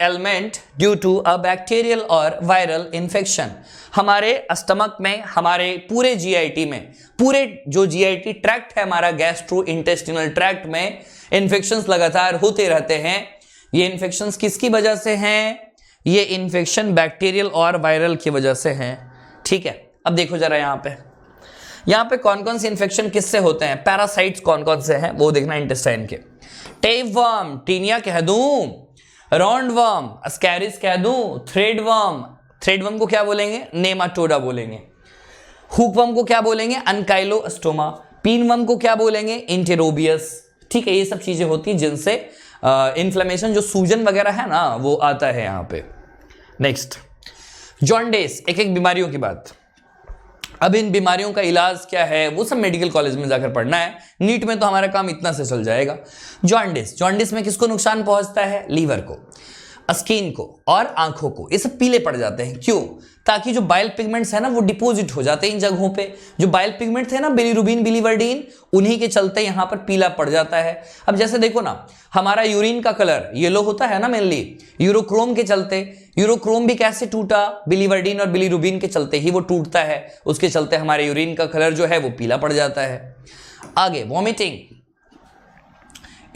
element due to a bacterial or viral infection। हमारे स्टमक में, हमारे पूरे जीआईटी में, पूरे जो जीआईटी ट्रैक्ट है हमारा, गैस्ट्रो इंटेस्टिनल ट्रैक्ट में इंफेक्शंस लगातार होते रहते हैं। ये इंफेक्शंस किसकी वजह से हैं? ये इंफेक्शन बैक्टीरियल और वायरल की वजह से हैं। ठीक है, अब देखो जरा यहाँ पे कौन कौन से इंफेक्शन किससे होते हैं, पैरासाइट्स कौन कौन से हैं वो देखना इंटेस्टाइन के। टेपवर्म, टीनिया कह दूं, राउंडवर्म, अस्कैरिस कह दूं, थ्रेडवर्म को क्या बोलेंगे? नेमाटोडा बोलेंगे। हुकवर्म को क्या बोलेंगे? अनकाइलोस्टोमा। पिनवर्म को क्या बोलेंगे? इंटेरोबियस। ठीक है, ये सब चीजें होती हैं जिनसे इन्फ्लेमेशन, जो सूजन वगैरह है ना, वो आता है यहाँ पे। नेक्स्ट, जॉन्डिस, एक एक बीमारियों की बात। अब इन बीमारियों का इलाज क्या है वो सब मेडिकल कॉलेज में जाकर पढ़ना है, नीट में तो हमारा काम इतना से चल जाएगा। जॉन्डिस में किसको नुकसान पहुंचता है? लीवर को, स्किन को और आंखों को। ये सब पीले पड़ जाते हैं, क्यों? ताकि जो बाइल पिगमेंट्स है ना वो डिपोजिट हो जाते हैं इन जगहों पे। जो बाइल पिगमेंट थे ना, बिलीरुबिन, बिलीवर्डिन, उन्हीं के चलते यहां पर पीला पड़ जाता है। अब जैसे देखो ना, हमारा यूरिन का कलर येलो होता है ना मेनली यूरोक्रोम के चलते। यूरोक्रोम भी कैसे टूटा? बिलीवर्डिन और बिलीरुबिन के चलते ही वो टूटता है, उसके चलते हमारे यूरिन का कलर जो है वो पीला पड़ जाता है। आगे, vomiting,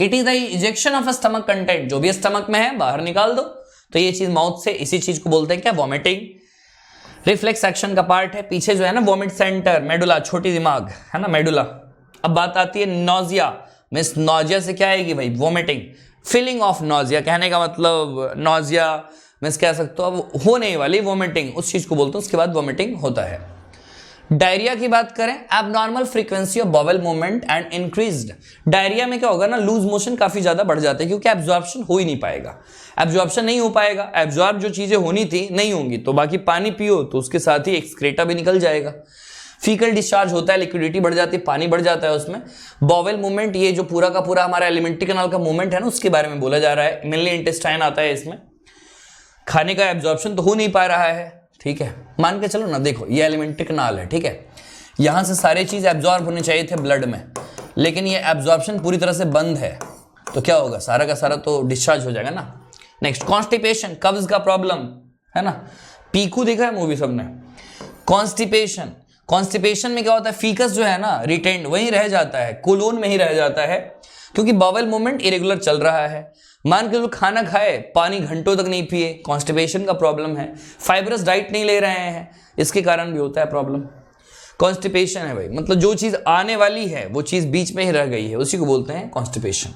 it is the ejection of stomach content, जो भी स्टमक में है बाहर निकाल दो। तो ये चीज माउथ से, इसी चीज को बोलते हैं क्या? वॉमिटिंग। रिफ्लेक्स एक्शन का पार्ट है, पीछे जो है ना वॉमिट सेंटर, मेडुला, छोटी दिमाग है ना, मेडुला। अब बात आती है नॉजिया, मीन्स नॉजिया से क्या आएगी भाई? वॉमिटिंग। फीलिंग ऑफ नॉजिया, कहने का मतलब नॉजिया मीन्स कह सकते हो अब होने वाली वॉमिटिंग, उस चीज को बोलते हैं, उसके बाद वॉमिटिंग होता है। डायरिया की बात करें, abnormal frequency of bowel movement and increased. Diarrhoea में क्या होगा ना, लूज मोशन काफी ज्यादा बढ़ जाते हैं, क्योंकि एब्जॉर्प्शन हो ही नहीं पाएगा। एब्जॉर्प्शन नहीं हो पाएगा, एब्जॉर्ब जो चीजें होनी थी नहीं होंगी, तो बाकी पानी पियो तो उसके साथ ही एक्सक्रेटा भी निकल जाएगा। फीकल डिस्चार्ज होता है, लिक्विडिटी बढ़ जाती है, पानी बढ़ जाता है उसमें। बॉवेल मूवमेंट, ये जो पूरा का पूरा हमारा एलिमेंट्री कैनाल का मूवमेंट है ना, उसके बारे में बोला जा रहा है। मेनली इंटेस्टाइन आता है इसमें। खाने का एब्जॉर्प्शन तो हो नहीं पा रहा है, ठीक है, मान के चलो ना। देखो ये एलिमेंट्री कैनाल है, ठीक है, यहां से सारे चीज एब्जॉर्ब होने चाहिए थे ब्लड में, लेकिन ये एब्जॉर्प्शन पूरी तरह से बंद है, तो क्या होगा? सारा का सारा तो डिस्चार्ज हो जाएगा ना। नेक्स्ट, कॉन्स्टिपेशन, कब्ज का प्रॉब्लम है ना, पीकू देखा है मूवी सबने। कॉन्स्टिपेशन में क्या होता है? फीकस जो है ना रिटेंड वहीं रह जाता है, कोलोन में ही रह जाता है, क्योंकि बॉवेल मूवमेंट इरेगुलर चल रहा है। मान के लोग खाना खाए, पानी घंटों तक नहीं पिए, कॉन्स्टिपेशन का प्रॉब्लम है। फाइबरस डाइट नहीं ले रहे हैं, इसके कारण भी होता है प्रॉब्लम। कॉन्स्टिपेशन है भाई, मतलब जो चीज आने वाली है वो चीज बीच में ही रह गई है, उसी को बोलते हैं कॉन्स्टिपेशन।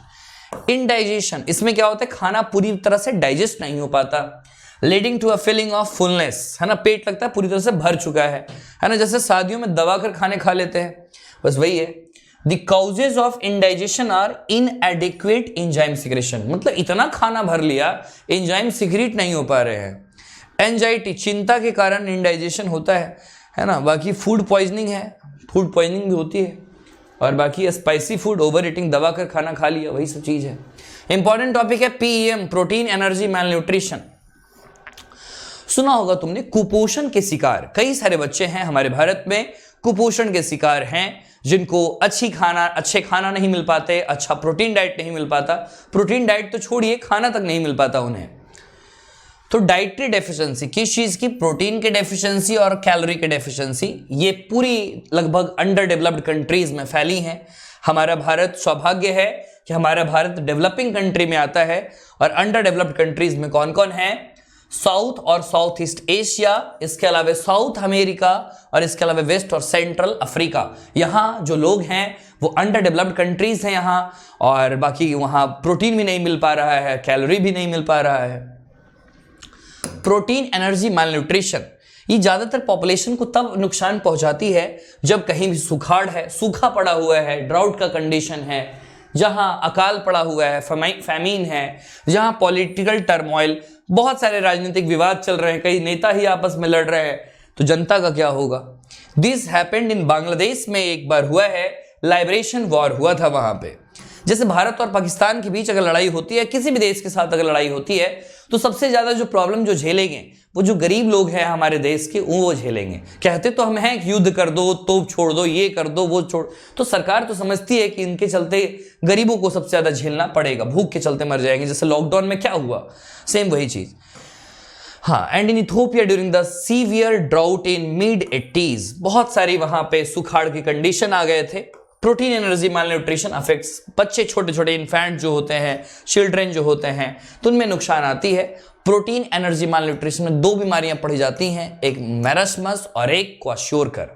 इनडाइजेशन, इसमें क्या होता है? खाना पूरी तरह से डाइजेस्ट नहीं हो पाता, leading to a feeling of fullness, है ना, पेट लगता है पूरी तरह से भर चुका है ना, जैसे शादियों में दबा कर खाने खा लेते हैं, बस वही है। The causes of indigestion are inadequate enzyme secretion, मतलब इतना खाना भर लिया, एंजाइम सिक्रीट नहीं हो पा रहे हैं। एंजाइटी, चिंता के कारण इंडाइजेशन होता है ना। बाकी फूड पॉइजनिंग है, फूड पॉइजनिंग भी होती है, और बाकी स्पाइसी फूड, ओवर ईटिंग, दबा कर खाना खा लिया, वही सब चीज है। इंपॉर्टेंट टॉपिक है पीईएम, प्रोटीन एनर्जी मैल न्यूट्रिशन। सुना होगा तुमने, कुपोषण के शिकार कई सारे बच्चे हैं हमारे भारत में, कुपोषण के शिकार हैं, जिनको अच्छे खाना नहीं मिल पाते, अच्छा प्रोटीन डाइट नहीं मिल पाता। प्रोटीन डाइट तो छोड़िए, खाना तक नहीं मिल पाता उन्हें। तो डाइटरी डेफिशिएंसी किस चीज की? प्रोटीन के डेफिशिएंसी और कैलोरी के डेफिशिएंसी, ये पूरी लगभग अंडर डेवलप्ड कंट्रीज में फैली हैं। हमारा भारत, सौभाग्य है कि हमारा भारत डेवलपिंग कंट्री में आता है। और अंडर डेवलप्ड कंट्रीज में कौन कौन है? साउथ और साउथ ईस्ट एशिया, इसके अलावा साउथ अमेरिका और इसके अलावा वेस्ट और सेंट्रल अफ्रीका। यहाँ जो लोग हैं वो अंडर डेवलप्ड कंट्रीज हैं यहाँ, और बाकी वहाँ प्रोटीन भी नहीं मिल पा रहा है, कैलोरी भी नहीं मिल पा रहा है। प्रोटीन एनर्जी मालन्यूट्रिशन ये ज्यादातर पॉपुलेशन को तब नुकसान पहुंचाती है जब कहीं भी सुखाड़ है, सूखा पड़ा हुआ है, ड्राउट का कंडीशन है, जहां अकाल पड़ा हुआ है, फैमीन है, जहां पॉलिटिकल टर्मोइल, बहुत सारे राजनीतिक विवाद चल रहे हैं, कई नेता ही आपस में लड़ रहे हैं, तो जनता का क्या होगा। दिस हैपेंड इन बांग्लादेश में एक बार हुआ है, लाइब्रेशन वॉर हुआ था वहां पे। जैसे भारत और पाकिस्तान के बीच अगर लड़ाई होती है, किसी भी देश के साथ अगर लड़ाई होती है, तो सबसे ज्यादा जो प्रॉब्लम जो झेलेंगे वो जो गरीब लोग हैं हमारे देश के, वो झेलेंगे। कहते तो हम हैं कि युद्ध कर दो, तोप छोड़ दो, ये कर दो, वो छोड़, तो सरकार तो समझती है कि इनके चलते गरीबों को सबसे ज्यादा झेलना पड़ेगा, भूख के चलते मर जाएंगे। जैसे लॉकडाउन में क्या हुआ, सेम वही चीज। हाँ, and in Ethiopia during the severe drought in mid 80s बहुत सारी वहां पे सुखाड़ की कंडीशन आ गए थे। प्रोटीन एनर्जी मालन्यूट्रिशन अफेक्ट्स बच्चे, छोटे छोटे इन्फेंट जो होते हैं, चिल्ड्रन जो होते हैं, तो उनमें नुकसान आती है। प्रोटीन एनर्जी मालन्यूट्रिशन में दो बीमारियां पड़ी जाती हैं, एक मैरस्मस और एक क्वाशियोरकर।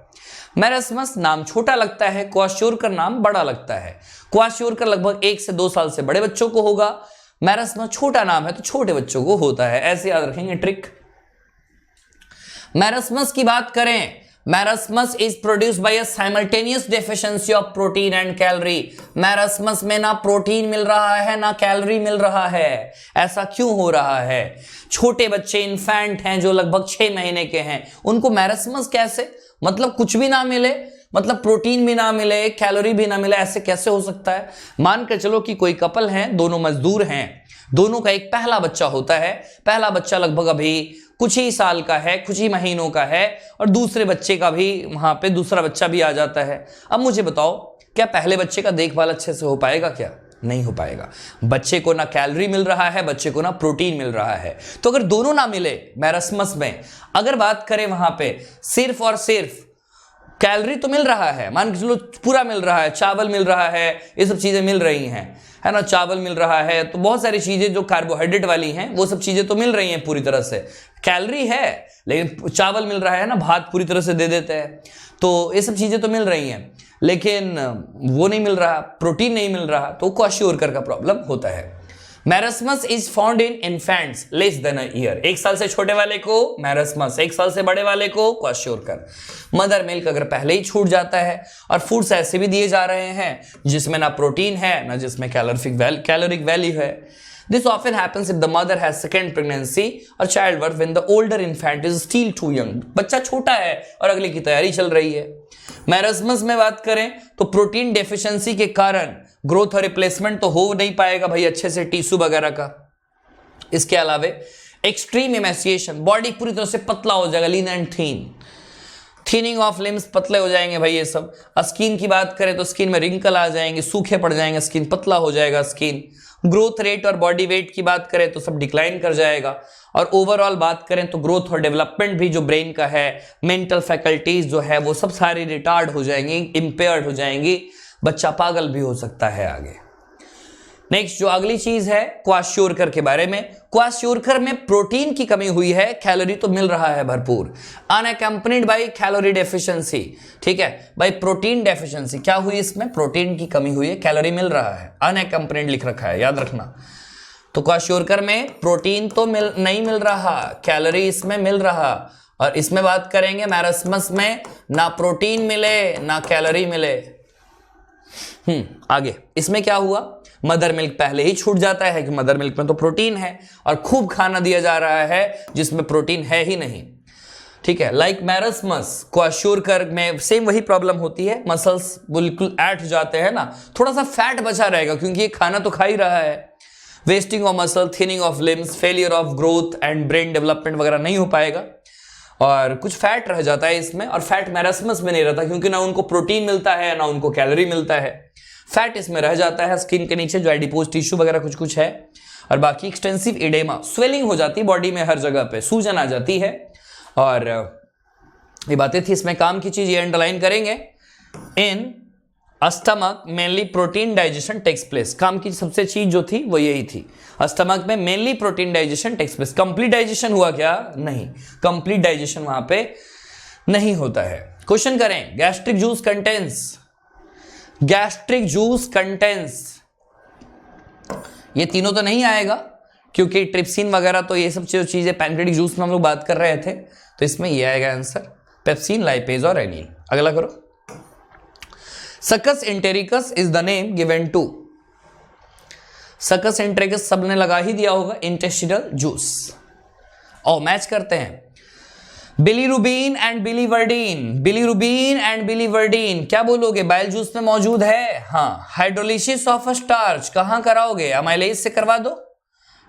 मैरस्मस नाम छोटा लगता है, क्वाशियोरकर नाम बड़ा लगता है। क्वाशियोरकर लगभग 1 से 2 साल से बड़े बच्चों को होगा, मैरस्मस छोटा नाम है तो छोटे बच्चों को होता है, ऐसे याद रखेंगे ट्रिक। मैरस्मस की बात करें, marasmus is produced by a simultaneous deficiency of protein and calorie. Marasmus में ना प्रोटीन मिल रहा है ना कैलोरी मिल रहा है। ऐसा क्यों हो रहा है? छोटे बच्चे इन्फेंट हैं जो लगभग 6 महीने के हैं, उनको मैरस्मस कैसे, मतलब कुछ भी ना मिले, मतलब प्रोटीन भी ना मिले, कैलोरी भी ना मिले, ऐसे कैसे हो सकता है? मान कर चलो कि कोई कपल हैं, दोनों मजदूर हैं, दोनों का एक पहला बच्चा होता है, पहला बच्चा लगभग अभी कुछ ही साल का है, कुछ ही महीनों का है, और दूसरे बच्चे का भी वहां पे दूसरा बच्चा भी आ जाता है। अब मुझे बताओ, क्या पहले बच्चे का देखभाल अच्छे से हो पाएगा? क्या नहीं हो पाएगा। बच्चे को ना कैलोरी मिल रहा है, बच्चे को ना प्रोटीन मिल रहा है। तो अगर दोनों ना मिले मैरस्मस में, अगर बात करें वहां पे सिर्फ और सिर्फ कैलोरी तो मिल रहा है, मान के चलो पूरा मिल रहा है, चावल मिल रहा है, ये सब चीजें मिल रही हैं, है ना, चावल मिल रहा है, तो बहुत सारी चीजें जो कार्बोहाइड्रेट वाली हैं वो सब चीजें तो मिल रही हैं पूरी तरह से। कैलोरी है लेकिन चावल मिल रहा है ना, भात पूरी तरह से दे देते हैं, तो ये सब चीजें तो मिल रही हैं, लेकिन वो नहीं मिल रहा, प्रोटीन नहीं मिल रहा, तो क्वाशियोरकर का प्रॉब्लम होता है। Marasmus is found in infants less than a year. 1 साल से छोटे वाले को मैरस्मस, 1 साल से बड़े वाले को क्वाशियोरकर। मदर मिल्क अगर पहले ही छूट जाता है, और फूड्स ऐसे भी दिए जा रहे हैं जिसमें ना प्रोटीन है ना जिसमें कैलोरिक वैल्यू है। This often happens if the mother has second pregnancy or childbirth when the older infant is still too young. बच्चा छोटा है और अगले की तैयारी चल रही है। मैरस्मस में बात करें तो प्रोटीन डेफिशिएंसी के कारण ग्रोथ और रिप्लेसमेंट तो हो नहीं पाएगा भाई अच्छे से टिश्यू वगैरह का। इसके अलावा एक्सट्रीम एमेसिएशन, बॉडी पूरी तरह से पतला हो जाएगा, lean and thin, thinning of limbs, पतले हो जाएंगे भाई ये सब। स्किन की बात करें तो स्किन में रिंकल आ जाएंगे, सूखे पड़ जाएंगे, स्किन पतला हो जाएगा स्किन। ग्रोथ रेट और बॉडी वेट की बात करें तो सब डिक्लाइन कर जाएगा। और ओवरऑल बात करें तो ग्रोथ और डेवलपमेंट भी जो ब्रेन का है, मेंटल फैकल्टीज जो है वो सब सारी रिटार्ड हो जाएंगी, इंपेयर्ड हो जाएंगी, बच्चा पागल भी हो सकता है आगे। नेक्स्ट जो अगली चीज है क्वाशियोरकर के बारे में। क्वाशियोरकर में प्रोटीन की कमी हुई है, कैलोरी तो मिल रहा है भरपूर, अनअकम्पनीड बाय कैलोरी डेफिशिएंसी। ठीक है भाई, प्रोटीन डेफिशिएंसी क्या हुई, इसमें प्रोटीन की कमी हुई है, कैलोरी मिल रहा है, अनअकम्पनीड लिख रखा है, याद रखना। तो क्वाशियोरकर में प्रोटीन तो नहीं मिल रहा, कैलोरी इसमें मिल रहा। और इसमें बात करेंगे मैरस्मस में ना प्रोटीन मिले ना कैलोरी मिले। आगे इसमें क्या हुआ, मदर मिल्क पहले ही छूट जाता है कि मदर मिल्क में तो प्रोटीन है, और खूब खाना दिया जा रहा है जिसमें प्रोटीन है ही नहीं। ठीक है, लाइक मैरस्मस, क्वाशियोरकर में सेम वही प्रॉब्लम होती है, मसल्स बिल्कुल ऐड हो जाते हैं ना, थोड़ा सा फैट बचा रहेगा क्योंकि ये खाना तो खा ही रहा है। Wasting of muscle, thinning of limbs, failure of growth and brain development वगैरह नहीं हो पाएगा, और कुछ फैट रह जाता है इसमें। और फैट मैरस्मस में नहीं रहता क्योंकि ना उनको प्रोटीन मिलता है ना उनको कैलोरी मिलता है, फैट इसमें रह जाता है स्किन के नीचे जो एडिपोज टिश्यू वगैरह कुछ कुछ है। और बाकी एक्सटेंसिव एडेमा, स्वेलिंग हो जाती है बॉडी में, हर जगह पे सूजन आ जाती है। और ये बातें थी, इसमें काम की चीज ये अंडरलाइन करेंगे। In stomach mainly protein digestion takes place. काम की सबसे चीज जो थी वो यही थी, स्टमक में mainly protein digestion takes place. Complete digestion हुआ क्या? नहीं, कंप्लीट डाइजेशन वहां पे नहीं होता है। क्वेश्चन करें, gastric juice contains, gastric juice contains, ये तीनों तो नहीं आएगा क्योंकि ट्रिप्सिन वगैरह तो ये सब चीजें पैनक्रेटिक जूस में हम लोग बात कर रहे थे, तो इसमें ये आएगा आंसर, पेप्सिन, लाइपेज और एनिन। अगला करो, succus entericus is the name given to, succus entericus सबने लगा ही दिया होगा, इंटेस्टिनल जूस। और मैच करते हैं, bilirubin and biliverdin, bilirubin and biliverdin क्या बोलोगे? बाइल जूस में मौजूद है। हाँ, हाइड्रोलिसिस ऑफ स्टार्च कहां कराओगे? अमाइलेज से करवा दो।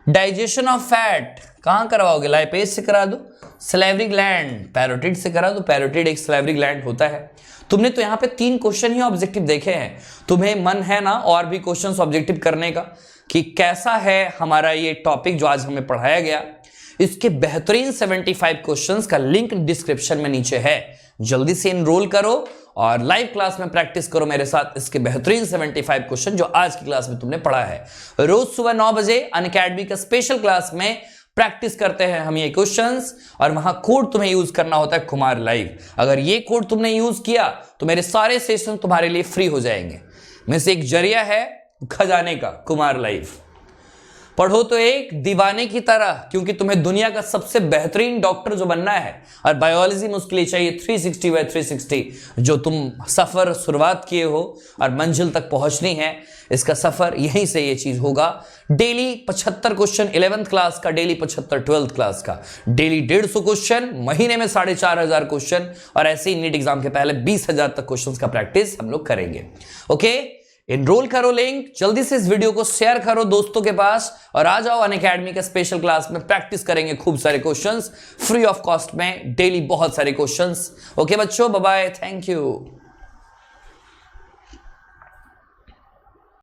डाइजेशन ऑफ फैट कहां करवाओगे? लाइपेज से करा दो। सलाइवरी ग्लैंड पैरोटिड से करा दो, पैरोटिड एक सलाइवरी ग्लैंड होता है। तुमने तो यहां पे 3 क्वेश्चन ही ऑब्जेक्टिव देखे हैं, तुम्हें मन है ना और भी क्वेश्चंस ऑब्जेक्टिव करने का कि कैसा है हमारा ये टॉपिक जो आज हमें पढ़ाया गया। इसके बेहतरीन 75 क्वेश्चंस का लिंक डिस्क्रिप्शन में नीचे है, जल्दी से एनरोल करो और लाइव क्लास में प्रैक्टिस करो मेरे साथ इसके बेहतरीन 75 क्वेश्चन जो आज की क्लास में तुमने पढ़ा है। रोज सुबह 9 बजे अनअकैडमी का स्पेशल क्लास में प्रैक्टिस करते हैं हम ये क्वेश्चंस, और वहां कोड तुम्हें यूज करना होता है कुमार लाइव। अगर ये कोड तुमने यूज किया तो मेरे सारे सेशन तुम्हारे लिए फ्री हो जाएंगे। में से एक जरिया है खजाने का, कुमार लाइव। पढ़ो तो एक दीवाने की तरह, क्योंकि तुम्हें दुनिया का सबसे बेहतरीन डॉक्टर जो बनना है, और बायोलॉजी में उसके लिए चाहिए 360/360। जो तुम सफर शुरुआत किए हो और मंजिल तक पहुंचनी है, इसका सफर यहीं से ये चीज होगा। डेली 75 क्वेश्चन 11th क्लास का, डेली 75 12th क्लास का, डेली 150 क्वेश्चन, महीने में 4500 क्वेश्चन, और ऐसे ही नीट एग्जाम के पहले 20,000 तक क्वेश्चन का प्रैक्टिस हम लोग करेंगे। ओके, एनरोल करो, लिंक जल्दी से इस वीडियो को शेयर करो दोस्तों के पास, और आ जाओ अनअकैडमी के स्पेशल क्लास में प्रैक्टिस करेंगे खूब सारे क्वेश्चंस फ्री ऑफ कॉस्ट में, डेली बहुत सारे क्वेश्चंस। ओके बच्चों, बाय बाय, थैंक यू।